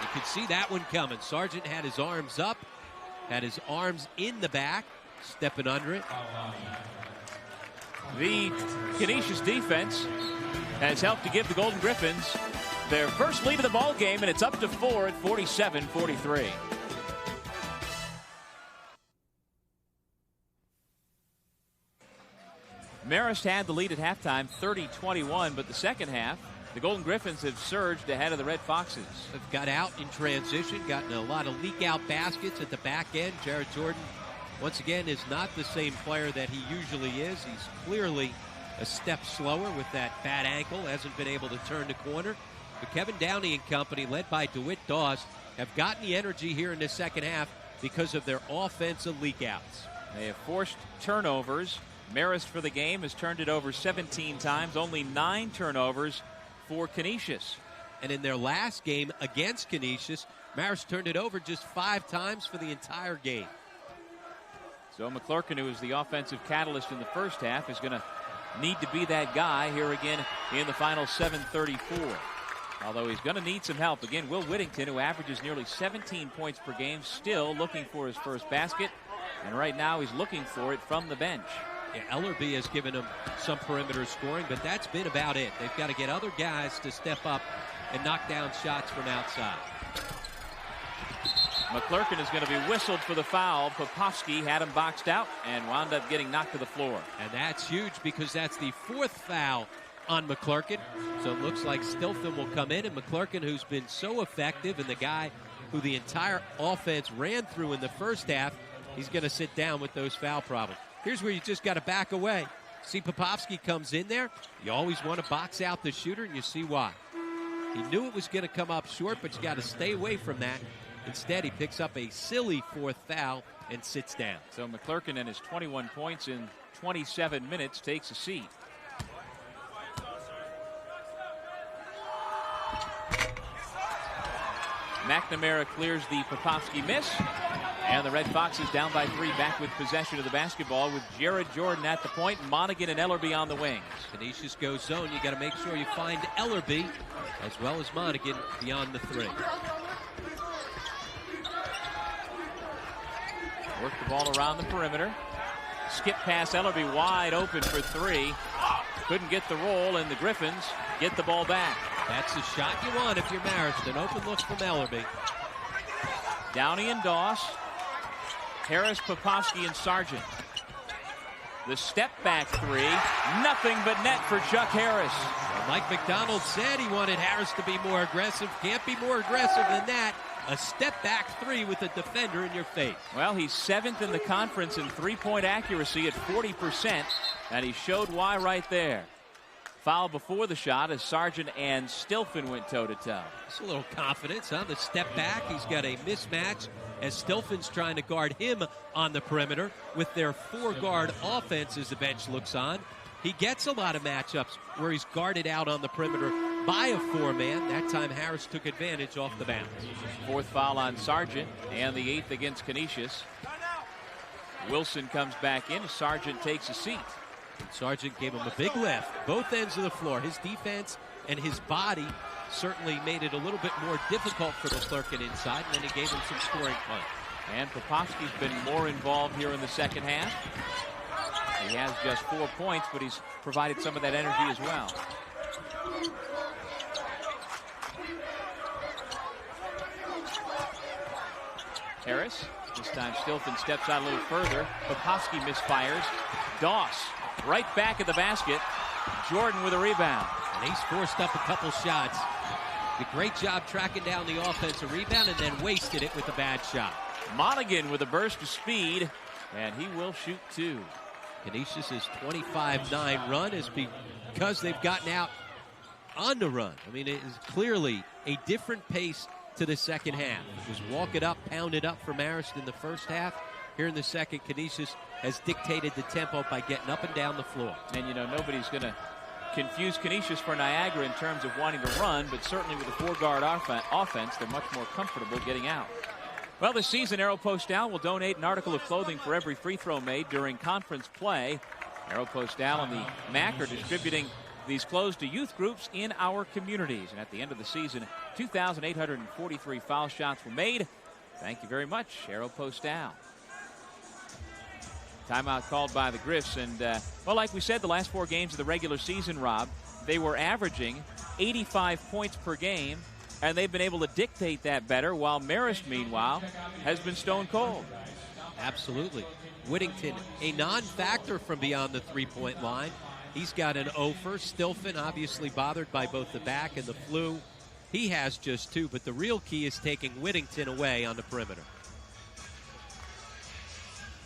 You could see that one coming. Sargent had his arms up, had his arms in the back, stepping under it. The Canisius defense has helped to give the Golden Griffins their first lead of the ball game, and it's up to 4 at 47-43. Marist had the lead at halftime, 30-21, but the second half, the Golden Griffins have surged ahead of the Red Foxes. They've got out in transition, gotten a lot of leak-out baskets at the back end. Jared Jordan, once again, is not the same player that he usually is. He's clearly a step slower with that bad ankle, hasn't been able to turn the corner. But Kevin Downey and company, led by DeWitt Dawes, have gotten the energy here in the second half because of their offensive leak-outs. They have forced turnovers. Marist for the game has turned it over 17 times, only 9 turnovers for Canisius. And in their last game against Canisius, Marist turned it over just 5 times for the entire game. So McClurkin, who was the offensive catalyst in the first half, is going to need to be that guy here again in the final 7:34. Although he's going to need some help. Again, Will Whittington, who averages nearly 17 points per game, still looking for his first basket. And right now he's looking for it from the bench. Yeah, Ellerby has given him some perimeter scoring, but that's been about it. They've got to get other guys to step up and knock down shots from outside. McClurkin is going to be whistled for the foul. Popovsky had him boxed out and wound up getting knocked to the floor. And that's huge because that's the 4th foul on McClurkin. So it looks like Stilfen will come in, and McClurkin, who's been so effective and the guy who the entire offense ran through in the first half, he's going to sit down with those foul problems. Here's where you just got to back away. See, Popovsky comes in there. You always want to box out the shooter, and you see why. He knew it was going to come up short, but you got to stay away from that. Instead, he picks up a silly 4th foul and sits down. So McClurkin and his 21 points in 27 minutes takes a seat. McNamara clears the Popovsky miss. And the Red Foxes down by 3, back with possession of the basketball with Jared Jordan at the point, Monaghan and Ellerby on the wings. Canisius goes zone. You got to make sure you find Ellerby as well as Monaghan beyond the 3. Work the ball around the perimeter. Skip pass, Ellerby wide open for 3. Couldn't get the roll, and the Griffins get the ball back. That's the shot you want if you're Marist. An open look from Ellerby. Downey and Doss. Harris, Popovsky, and Sargent. The step back 3. Nothing but net for Chuck Harris. Well, Mike McDonald said he wanted Harris to be more aggressive. Can't be more aggressive than that. A step back 3 with a defender in your face. Well, he's 7th in the conference in three-point accuracy at 40%, and he showed why right there. Foul before the shot as Sargent and Stilfen went toe-to-toe. Just a little confidence, huh? The step back, he's got a mismatch as Stilfen's trying to guard him on the perimeter with their 4-guard offense as the bench looks on. He gets a lot of matchups where he's guarded out on the perimeter by a 4-man. That time Harris took advantage off the bounce. 4th foul on Sargent and the 8th against Canisius. Wilson comes back in. Sargent takes a seat. And Sargent gave him a big lift, both ends of the floor. His defense and his body certainly made it a little bit more difficult for McClurkin inside, and then he gave him some scoring punch. And Popovsky's been more involved here in the second half. He has just 4 points, but he's provided some of that energy as well. Harris, this time Stilfen steps out a little further. Popovsky misfires. Doss right back at the basket. Jordan with a rebound. And he's forced up a couple shots. Did a great job tracking down the offensive rebound and then wasted it with a bad shot. Monaghan with a burst of speed, and he will shoot 2. Canisius' 25-9 run is because they've gotten out on the run. I mean, it is clearly a different pace to the second half. It was walk it up, pound it up for Marist in the first half. Here in the second, Canisius has dictated the tempo by getting up and down the floor. And, you know, nobody's going to confuse Canisius for Niagara in terms of wanting to run, but certainly with a 4-guard offense, they're much more comfortable getting out. Well, this season, Aeropostale will donate an article of clothing for every free throw made during conference play. Aeropostale and the MAAC are distributing these clothes to youth groups in our communities. And at the end of the season, 2,843 foul shots were made. Thank you very much, Aeropostale. Timeout called by the Griffs. And, well, like we said, the last 4 games of the regular season, Rob, they were averaging 85 points per game, and they've been able to dictate that better, while Marist, meanwhile, has been stone cold. Absolutely. Whittington, a non-factor from beyond the three-point line. He's got an over. Stilfen, obviously bothered by both the back and the flu. He has just 2, but the real key is taking Whittington away on the perimeter.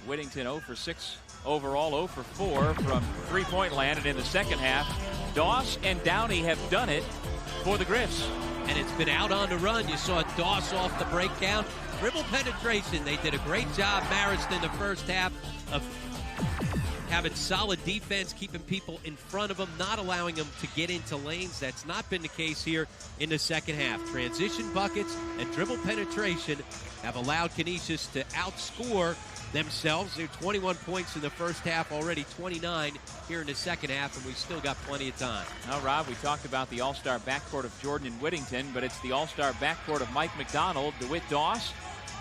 Whittington 0 for 6 overall, 0 for 4 from three-point land. And in the second half, Doss and Downey have done it for the Griffs. And it's been out on the run. You saw Doss off the breakdown. Dribble penetration. They did a great job, Marist, in the first half of having solid defense, keeping people in front of them, not allowing them to get into lanes. That's not been the case here in the second half. Transition buckets and dribble penetration have allowed Canisius to outscore themselves. They're 21 points in the first half, already 29 here in the second half, and we've still got plenty of time. Now, Rob, we talked about the all-star backcourt of Jordan and Whittington, but it's the all-star backcourt of Mike McDonald, DeWitt Doss,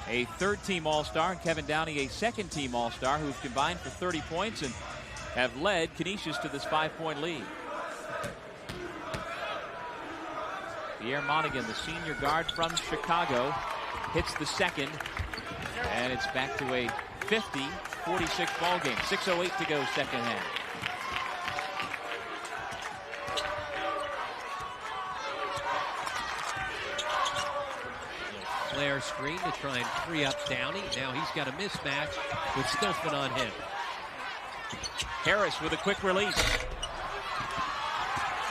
a third-team all-star, and Kevin Downey, a second-team all-star, who've combined for 30 points and have led Canisius to this 5-point lead. Pierre Monaghan, the senior guard from Chicago, hits the second, and it's back to a 50-46 ball game. 6:08 to go, second half. Flare screen to try and free up Downey. Now he's got a mismatch with Stilfen on him. Harris with a quick release.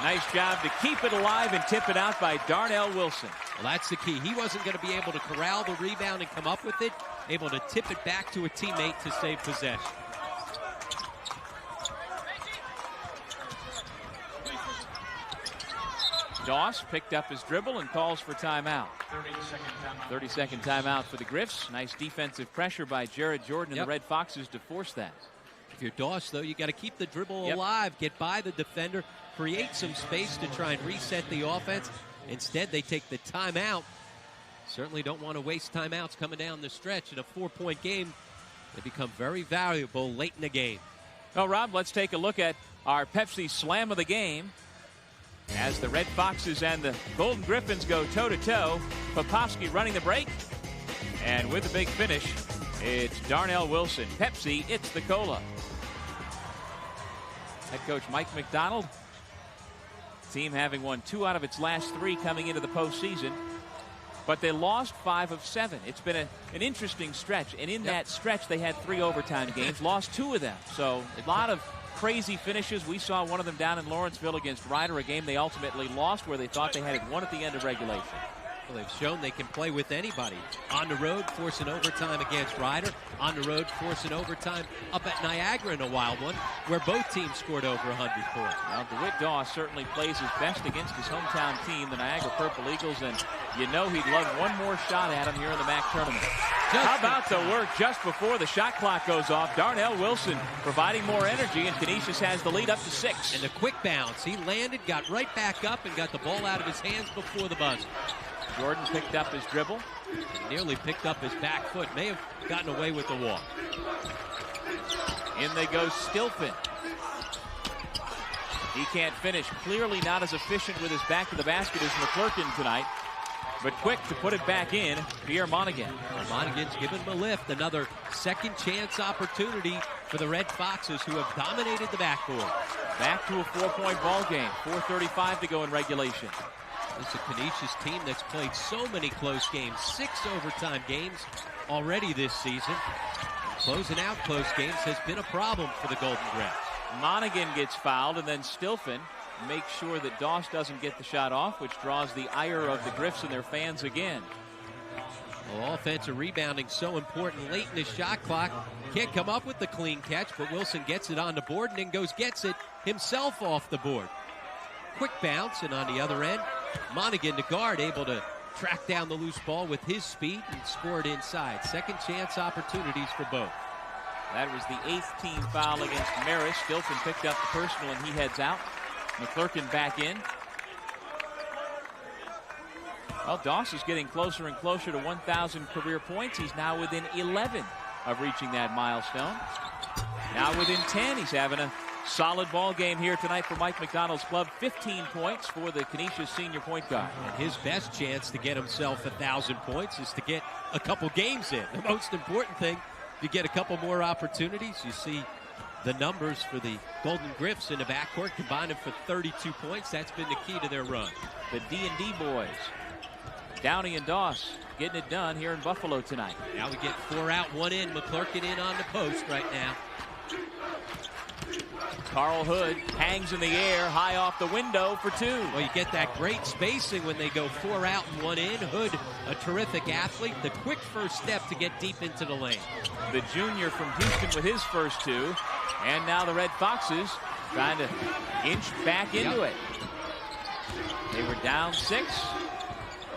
Nice job to keep it alive and tip it out by Darnell Wilson. Well, that's the key. He wasn't going to be able to corral the rebound and come up with it. Able to tip it back to a teammate to save possession. Doss picked up his dribble and calls for timeout. 30-second timeout for the Griffs. Nice defensive pressure by Jared Jordan and the Red Foxes to force that. If you're Doss, though, you got to keep the dribble alive, get by the defender, create some space to try and reset the offense. Instead, they take the timeout. Certainly don't want to waste timeouts coming down the stretch. In a 4-point game, they become very valuable late in the game. Well, Rob, let's take a look at our Pepsi Slam of the game as the Red Foxes and the Golden Griffins go toe-to-toe. Popofsky running the break, and with the big finish, it's Darnell Wilson. Pepsi, it's the cola. Head coach Mike McDonald, team having won 2 out of its last 3 coming into the postseason, but they lost 5 of 7. It's been an interesting stretch, and in that stretch they had 3 overtime games, lost 2 of them. So a lot of crazy finishes. We saw one of them down in Lawrenceville against Ryder, a game they ultimately lost where they thought they had it won at the end of regulation. Well, they've shown they can play with anybody. On the road, forcing overtime against Ryder. On the road, forcing overtime up at Niagara in a wild one, where both teams scored over 100 points. Now, DeWitt Doss certainly plays his best against his hometown team, the Niagara Purple Eagles, and you know he'd love one more shot at him here in the MAAC tournament. How about the work just before the shot clock goes off? Darnell Wilson providing more energy, and Canisius has the lead up to 6. And the quick bounce. He landed, got right back up, and got the ball out of his hands before the buzzer. Jordan picked up his dribble. Nearly picked up his back foot. May have gotten away with the walk. In they go Stilfen. He can't finish. Clearly not as efficient with his back to the basket as McClurkin tonight. But quick to put it back in, Pierre Monaghan. Monaghan's giving him a lift. Another second chance opportunity for the Red Foxes, who have dominated the backboard. Back to a 4-point ball game. 4:35 to go in regulation. This is a Canisius team that's played so many close games. 6 overtime games already this season. Closing out close games has been a problem for the Golden Griffs. Monaghan gets fouled, and then Stilfen makes sure that Doss doesn't get the shot off, which draws the ire of the Griffs and their fans again. Well, offensive rebounding so important late in the shot clock. Can't come up with the clean catch, but Wilson gets it on the board and then gets it himself off the board. quick bounce, and on the other end, Monaghan, the guard, able to track down the loose ball with his speed and score it inside. Second chance opportunities for both. That was the 8th team foul against Marist. Stilton picked up the personal, and he heads out. McClurkin back in. Well, Doss is getting closer and closer to 1,000 career points. He's now within 11 of reaching that milestone. Now within 10. He's having a solid ball game here tonight for Mike McDonald's club. 15 points for the Canisius senior point guard. And his best chance to get himself 1,000 points is to get a couple games in. The most important thing, you get a couple more opportunities. You see the numbers for the Golden Griffs in the backcourt combining for 32 points. That's been the key to their run. The D&D boys, Downey and Doss, getting it done here in Buffalo tonight. Now we get 4 out, 1 in. McClurkin in on the post right now. Carl Hood hangs in the air, high off the window for 2. Well, you get that great spacing when they go 4 out and 1 in. Hood, a terrific athlete. The quick first step to get deep into the lane. The junior from Houston with his first 2. And now the Red Foxes trying to inch back into it. They were down 6.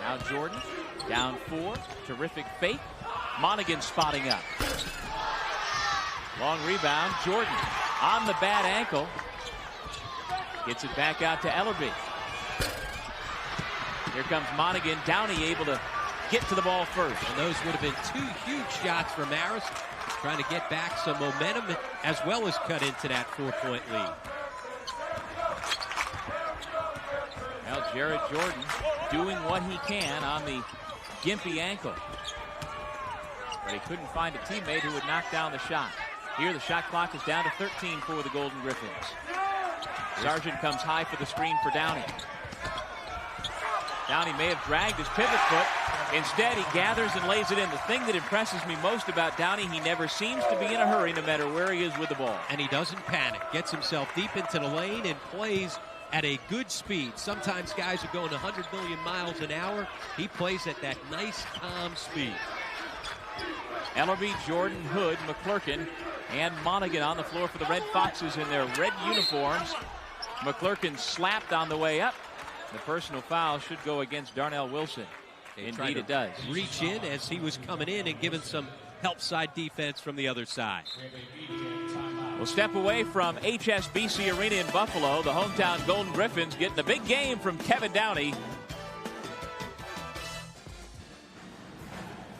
Now Jordan down 4. Terrific fake. Monaghan spotting up. Long rebound. Jordan on the bad ankle. Gets it back out to Ellerby. Here comes Monaghan. Downey able to get to the ball first. And those would have been 2 huge shots for Marist, trying to get back some momentum as well as cut into that 4-point lead. Now Jared Jordan doing what he can on the gimpy ankle. But he couldn't find a teammate who would knock down the shot. Here the shot clock is down to 13 for the Golden Griffins. Sargent comes high for the screen for Downey. Downey may have dragged his pivot foot. Instead, he gathers and lays it in. The thing that impresses me most about Downey, he never seems to be in a hurry no matter where he is with the ball. And he doesn't panic. Gets himself deep into the lane and plays at a good speed. Sometimes guys are going 100 million miles an hour. He plays at that nice, calm speed. Ellerby, Jordan, Hood, McClurkin, and Monaghan on the floor for the Red Foxes in their red uniforms. McClurkin slapped on the way up. The personal foul should go against Darnell Wilson. Indeed it does. Reach in as he was coming in and giving some help side defense from the other side. We'll step away from HSBC Arena in Buffalo. The hometown Golden Griffins getting a big game from Kevin Downey.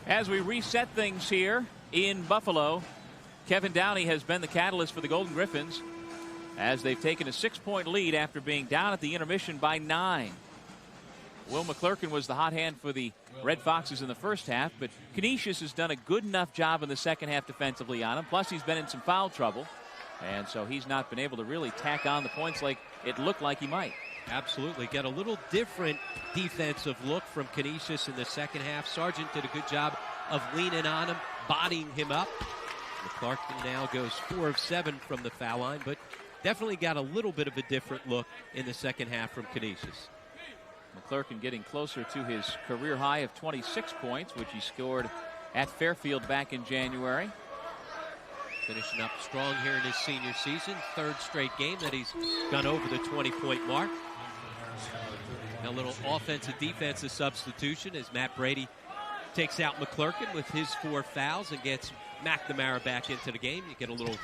As we reset things here in Buffalo, Kevin Downey has been the catalyst for the Golden Griffins as they've taken a 6-point lead after being down at the intermission by 9. Will McClurkin was the hot hand for the Red Foxes in the first half, but Canisius has done a good enough job in the second half defensively on him. Plus, he's been in some foul trouble, and so he's not been able to really tack on the points like it looked like he might. Absolutely. Got a little different defensive look from Canisius in the second half. Sargent did a good job of leaning on him, bodying him up. McClurkin now goes 4 of 7 from the foul line, but definitely got a little bit of a different look in the second half from Canisius. McClurkin getting closer to his career high of 26 points, which he scored at Fairfield back in January. Finishing up strong here in his senior season. 3rd straight game that he's gone over the 20-point mark. Now a little offensive-defensive substitution as Matt Brady takes out McClurkin with his 4 fouls and gets McNamara back into the game. You get a little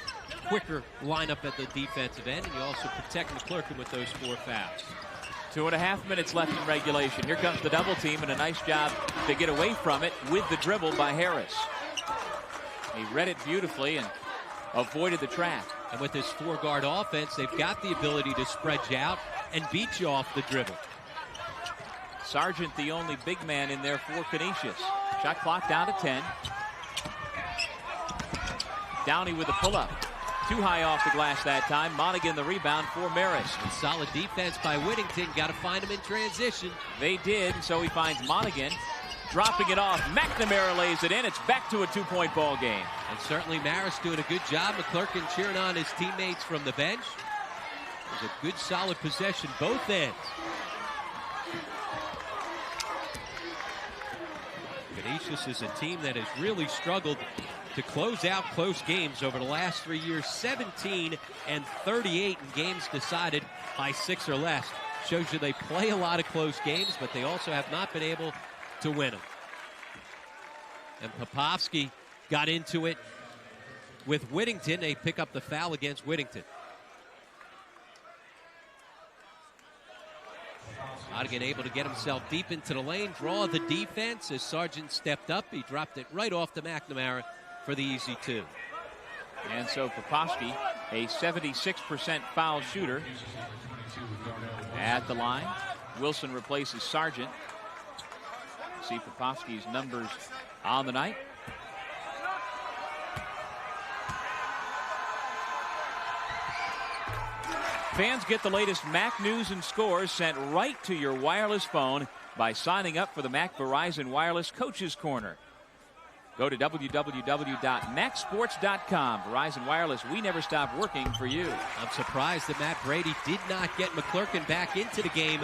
quicker lineup at the defensive end, and you also protect McClurkin with those 4 fouls. 2.5 minutes left in regulation. Here comes the double team, and a nice job to get away from it with the dribble by Harris. He read it beautifully and avoided the trap. And with this 4-guard offense, they've got the ability to spread you out and beat you off the dribble. Sargent, the only big man in there for Canisius. Shot clock down to 10. Downey with a pull-up. Too high off the glass that time. Monaghan the rebound for Marist. And solid defense by Whittington. Got to find him in transition. They did, and so he finds Monaghan. Dropping it off. McNamara lays it in. It's back to a 2-point ball game. And certainly Marist doing a good job. McClurkin cheering on his teammates from the bench. It was a good, solid possession, both ends. Canisius is a team that has really struggled to close out close games over the last 3 years. 17 and 38 in games decided by 6 or less. Shows you they play a lot of close games, but they also have not been able to win them. And Popovsky got into it with Whittington. They pick up the foul against Whittington. Madigan able to get himself deep into the lane, draw the defense. As Sargent stepped up, he dropped it right off to McNamara for the easy 2. And so Popovsky, a 76% foul shooter at the line. Wilson replaces Sargent. See Popovsky's numbers on the night. Fans get the latest MAAC news and scores sent right to your wireless phone by signing up for the MAAC Verizon Wireless Coaches Corner. Go to www.macsports.com. Verizon Wireless, we never stop working for you. I'm surprised that Matt Brady did not get McClurkin back into the game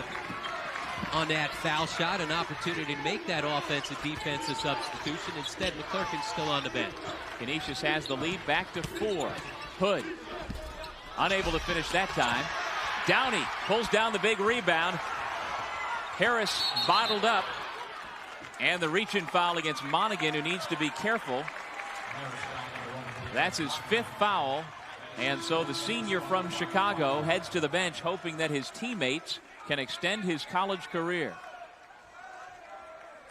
on that foul shot. An opportunity to make that offensive-defensive substitution. Instead, McClurkin's still on the bench. Canisius has the lead back to 4. Hood unable to finish that time. Downey pulls down the big rebound. Harris bottled up. And the reach-in foul against Monaghan, who needs to be careful. That's his 5th foul. And so the senior from Chicago heads to the bench, hoping that his teammates can extend his college career.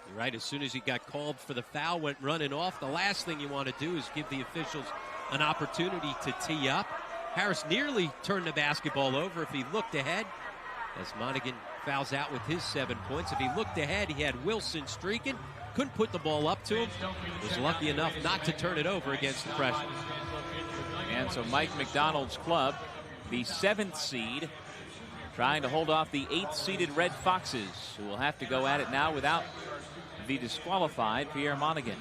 You're right. As soon as he got called for the foul, went running off. The last thing you want to do is give the officials an opportunity to tee up. Harris nearly turned the basketball over if he looked ahead, as Monaghan fouls out with his 7 points. If he looked ahead, he had Wilson streaking. Couldn't put the ball up to him. Was lucky enough not to turn it over against the freshman. And so Mike McDonald's club, the 7th seed, trying to hold off the 8th-seeded Red Foxes, who will have to go at it now without the disqualified Pierre Monaghan.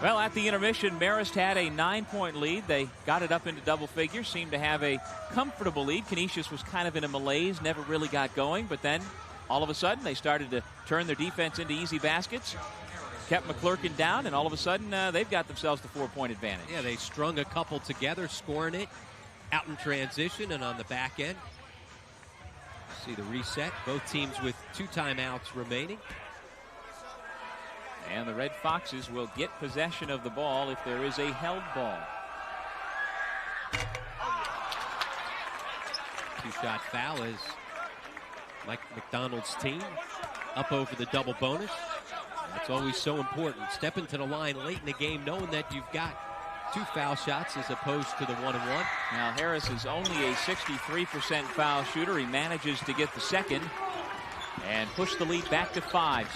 Well, at the intermission, Marist had a 9-point lead. They got it up into double figures, seemed to have a comfortable lead. Canisius was kind of in a malaise, never really got going, but then all of a sudden they started to turn their defense into easy baskets, kept McClurkin down, and all of a sudden they've got themselves the 4-point advantage. Yeah, they strung a couple together, scoring it out in transition and on the back end. See the reset. Both teams with 2 timeouts remaining. And the Red Foxes will get possession of the ball if there is a held ball. 2-shot foul as Mike McDonald's team up over the double bonus. That's always so important. Step into the line late in the game knowing that you've got 2 foul shots as opposed to the 1-and-1. Now Harris is only a 63% foul shooter. He manages to get the second and push the lead back to 5.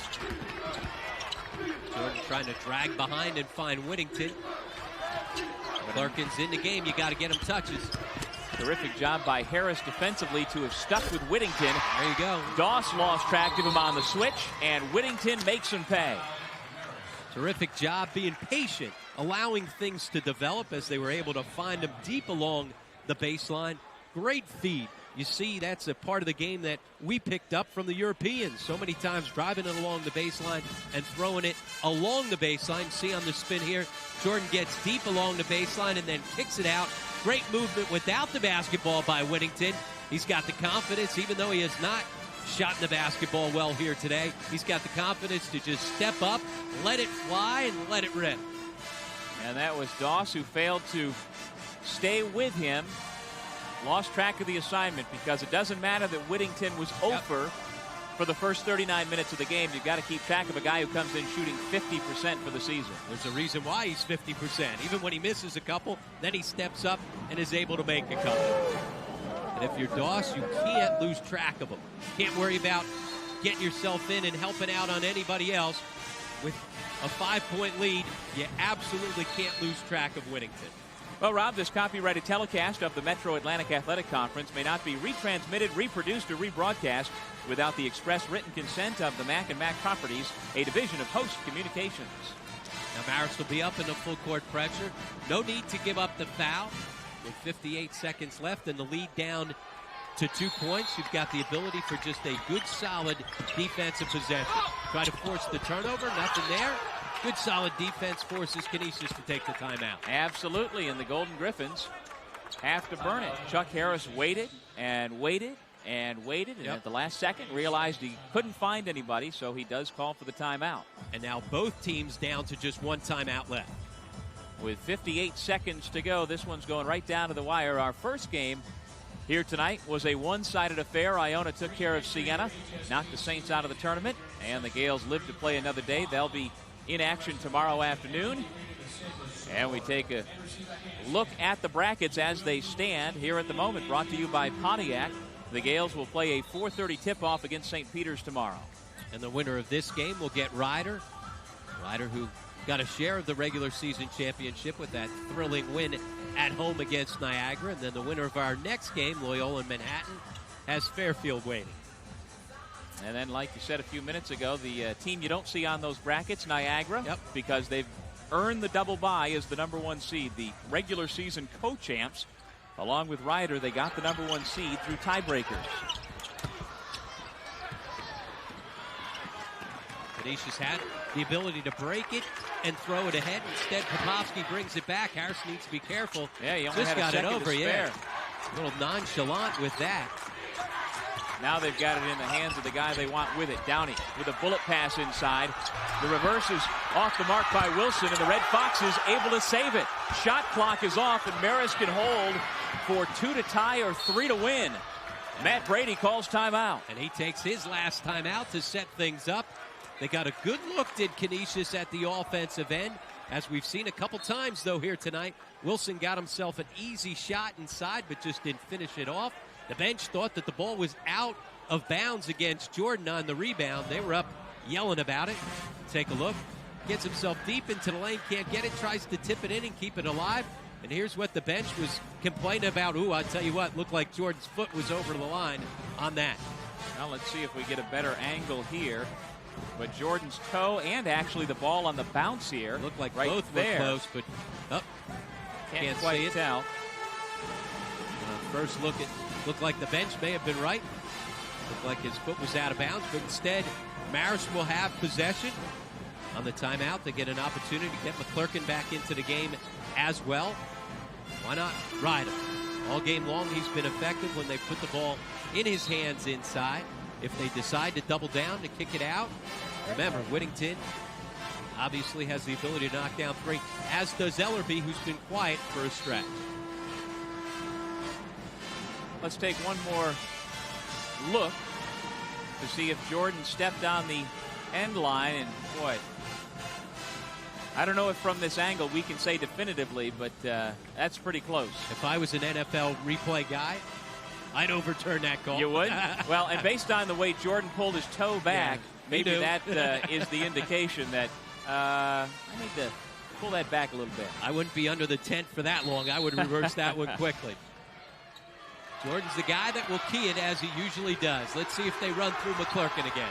Jordan trying to drag behind and find Whittington. Clarkin's in the game. You got to get him touches. Terrific job by Harris defensively to have stuck with Whittington. There you go. Doss lost track of him on the switch, and Whittington makes him pay. Terrific job being patient, allowing things to develop as they were able to find him deep along the baseline. Great feed. You see, that's a part of the game that we picked up from the Europeans. So many times driving it along the baseline and throwing it along the baseline. See on the spin here, Jordan gets deep along the baseline and then kicks it out. Great movement without the basketball by Whittington. He's got the confidence, even though he has not shot the basketball well here today. He's got the confidence to just step up, let it fly, and let it rip. And that was Doss who failed to stay with him. Lost track of the assignment because it doesn't matter that Whittington was over for the first 39 minutes of the game. You've got to keep track of a guy who comes in shooting 50% for the season. There's a reason why he's 50%. Even when he misses a couple, then he steps up and is able to make a couple. And if you're Doss, you can't lose track of him. You can't worry about getting yourself in and helping out on anybody else. With a 5-point lead, you absolutely can't lose track of Whittington. Well, Rob, this copyrighted telecast of the Metro Atlantic Athletic Conference may not be retransmitted, reproduced, or rebroadcast without the express written consent of the MAAC and MAAC Properties, a division of Host Communications. Now Marist will be up in the full court pressure. No need to give up the foul. With 58 seconds left and the lead down to 2 points, you've got the ability for just a good, solid defensive possession. Try to force the turnover, nothing there. Good solid defense forces Canisius to take the timeout. Absolutely, and the Golden Griffins have to burn it. Chuck Harris waited and waited and waited, and at the last second realized he couldn't find anybody, so he does call for the timeout. And now both teams down to just one timeout left. With 58 seconds to go, this one's going right down to the wire. Our first game here tonight was a one-sided affair. Iona took care of Siena, knocked the Saints out of the tournament, and the Gales live to play another day. They'll be in action tomorrow afternoon. And we take a look at the brackets as they stand here at the moment, brought to you by Pontiac. The Gales will play a 4:30 tip-off against St. Peter's tomorrow. And the winner of this game will get Ryder. Ryder, who got a share of the regular season championship with that thrilling win at home against Niagara. And then the winner of our next game, Loyola Manhattan, has Fairfield waiting. And then, like you said a few minutes ago, the team you don't see on those brackets, Niagara, because they've earned the double bye as the #1 seed. The regular season co-champs, along with Ryder, they got the #1 seed through tiebreakers. Canisius had the ability to break it and throw it ahead. Instead, Popovsky brings it back. Harris needs to be careful. Yeah, he only just had got a it second over. to spare. A little nonchalant with that. Now they've got it in the hands of the guy they want with it. Downey with a bullet pass inside. The reverse is off the mark by Wilson, and the Red Foxes able to save it. Shot clock is off, and Marist can hold for 2 to tie or 3 to win. Matt Brady calls timeout. And he takes his last timeout to set things up. They got a good look, did Canisius, at the offensive end. As we've seen a couple times, though, here tonight, Wilson got himself an easy shot inside, but just didn't finish it off. The bench thought that the ball was out of bounds against Jordan on the rebound. They were up yelling about it. Take a look. Gets himself deep into the lane, can't get it, tries to tip it in and keep it alive. And here's what the bench was complaining about. Ooh, I'll tell you what, looked like Jordan's foot was over the line on that. Now let's see if we get a better angle here. But Jordan's toe and actually the ball on the bounce here. Looked like right both there. were close, but can't quite see it. tell. First look, it looked like the bench may have been right. Looked like his foot was out of bounds, but instead, Marist will have possession. On the timeout, they get an opportunity to get McClurkin back into the game as well. Why not ride him? All game long, he's been effective when they put the ball in his hands inside. If they decide to double down to kick it out, remember, Whittington obviously has the ability to knock down 3, as does Ellerby, who's been quiet for a stretch. Let's take one more look to see if Jordan stepped on the end line. And boy, I don't know if from this angle we can say definitively, but that's pretty close. If I was an NFL replay guy, I'd overturn that call. You would? Well, and based on the way Jordan pulled his toe back, maybe that is the indication that I need to pull that back a little bit. I wouldn't be under the tent for that long. I would reverse that one quickly. Jordan's the guy that will key it as he usually does. Let's see if they run through McClurkin again.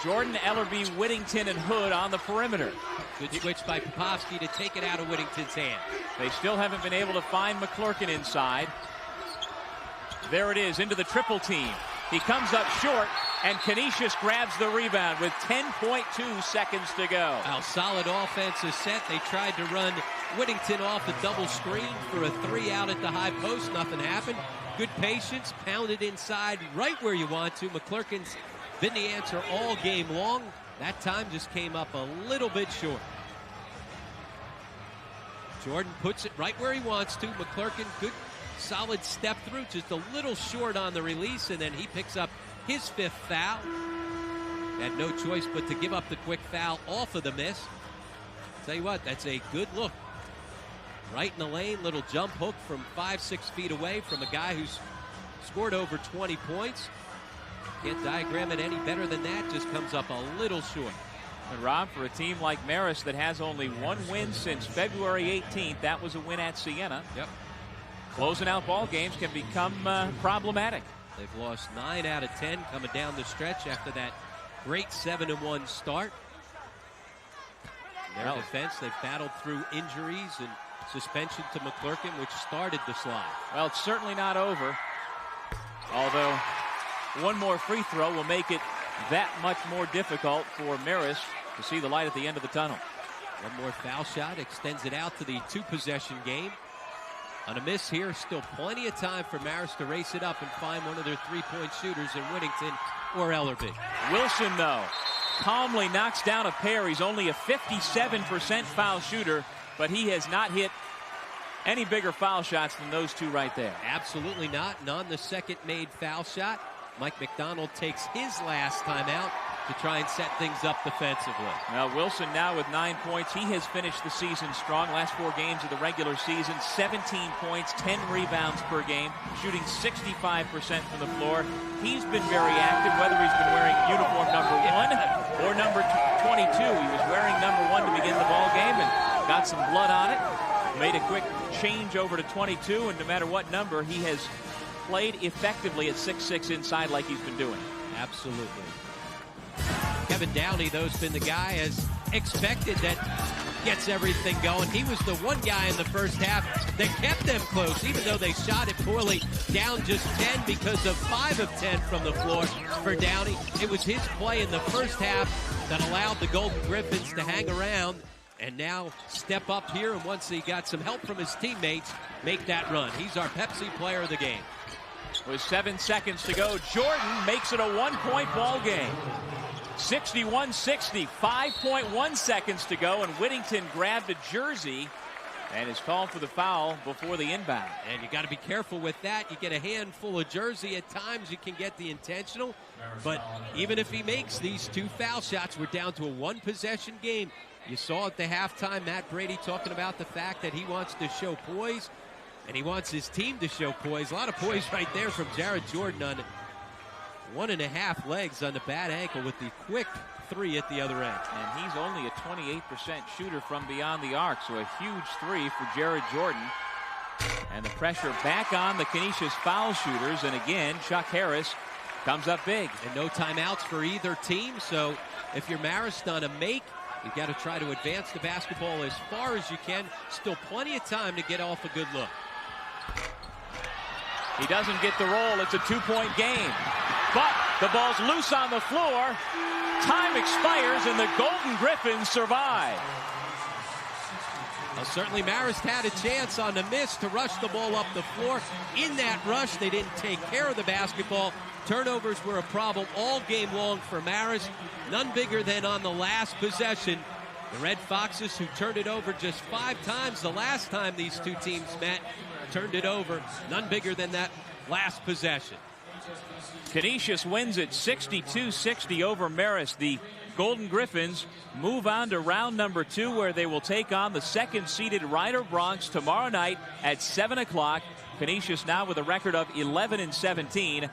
Jordan, Ellerby, Whittington, and Hood on the perimeter. Good switch by Popovsky to take it out of Whittington's hand. They still haven't been able to find McClurkin inside. There it is, into the triple team. He comes up short, and Canisius grabs the rebound with 10.2 seconds to go. Well, solid offensive set. They tried to run Whittington off the double screen for a 3 out at the high post. Nothing happened. Good patience, pounded inside right where you want to. McClurkin's been the answer all game long. That time just came up a little bit short. Jordan puts it right where he wants to. McClurkin, good solid step through, just a little short on the release, and then he picks up his 5th foul. Had no choice but to give up the quick foul off of the miss. Tell you what, that's a good look. Right in the lane, little jump hook from 5-6 feet away from a guy who's scored over 20 points. Can't diagram it any better than that, just comes up a little short. And Rob, for a team like Marist that has only one win since February 18th, that was a win at Siena. Yep. Closing out ball games can become problematic. They've lost 9 out of 10 coming down the stretch after that great 7-1 start. Their defense, they've battled through injuries and suspension to McClurkin, which started the slide. Well, it's certainly not over. Although one more free throw will make it that much more difficult for Marist to see the light at the end of the tunnel. One more foul shot extends it out to the 2-possession game. On a miss here, still plenty of time for Marist to race it up and find one of their three-point shooters in Whittington or Ellerby. Wilson, though, calmly knocks down a pair. He's only a 57% foul shooter, but he has not hit any bigger foul shots than those two right there. Absolutely not. And on the second made foul shot, Mike McDonald takes his last timeout to try and set things up defensively. Now Wilson now with 9 points. He has finished the season strong. Last 4 games of the regular season, 17 points, 10 rebounds per game, shooting 65% from the floor. He's been very active, whether he's been wearing uniform number 1 or number 22. He was wearing number 1 to begin the ball game and got some blood on it. Made a quick change over to 22, and no matter what number, he has played effectively at 6'6" inside like he's been doing. Absolutely. Kevin Downey, though, has been the guy as expected that gets everything going. He was the one guy in the first half that kept them close, even though they shot it poorly, down just 10 because of 5 of 10 from the floor for Downey. It was his play in the first half that allowed the Golden Griffins to hang around and now step up here, and once he got some help from his teammates, make that run. He's our Pepsi player of the game. With 7 seconds to go, Jordan makes it a 1-point ball game. 61-60, 5.1 seconds to go, and Whittington grabbed a jersey and is called for the foul before the inbound. And you got to be careful with that. You get a handful of jersey. At times you can get the intentional, but even if he makes these 2 foul shots, we're down to a 1-possession game. You saw at the halftime Matt Brady talking about the fact that he wants to show poise, and he wants his team to show poise. A lot of poise right there from Jared Jordan on 1.5 legs on the bad ankle with the quick 3 at the other end. And he's only a 28% shooter from beyond the arc, so a huge 3 for Jared Jordan. And the pressure back on the Canisius foul shooters, and again, Chuck Harris comes up big. And no timeouts for either team, so if you're Marist on a make, you've got to try to advance the basketball as far as you can. Still plenty of time to get off a good look. He doesn't get the roll. It's a 2-point game. But the ball's loose on the floor. Time expires, and the Golden Griffins survive. Well, certainly Marist had a chance on the miss to rush the ball up the floor. In that rush, they didn't take care of the basketball. Turnovers were a problem all game long for Marist. None bigger than on the last possession. The Red Foxes, who turned it over just 5 times the last time these two teams met, turned it over. None bigger than that last possession. Canisius wins it 62-60 over Marist. The Golden Griffins move on to round number 2, where they will take on the second-seeded Ryder Bronx tomorrow night at 7 o'clock. Canisius now with a record of 11-17.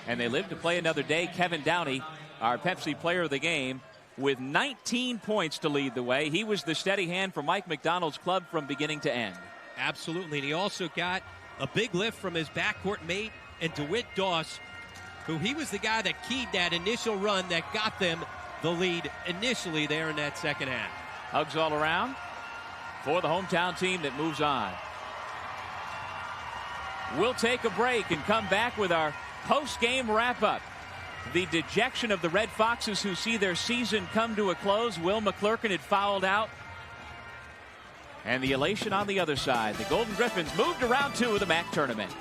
And they live to play another day. Kevin Downey, our Pepsi player of the game, with 19 points to lead the way. He was the steady hand for Mike McDonald's club from beginning to end. Absolutely. And he also got a big lift from his backcourt mate and DeWitt Doss, who he was the guy that keyed that initial run that got them the lead initially there in that second half. Hugs all around for the hometown team that moves on. We'll take a break and come back with our post-game wrap-up. The dejection of the Red Foxes, who see their season come to a close. Will McClurkin had fouled out. And the elation on the other side. The Golden Griffins moved to round 2 of the MAAC tournament.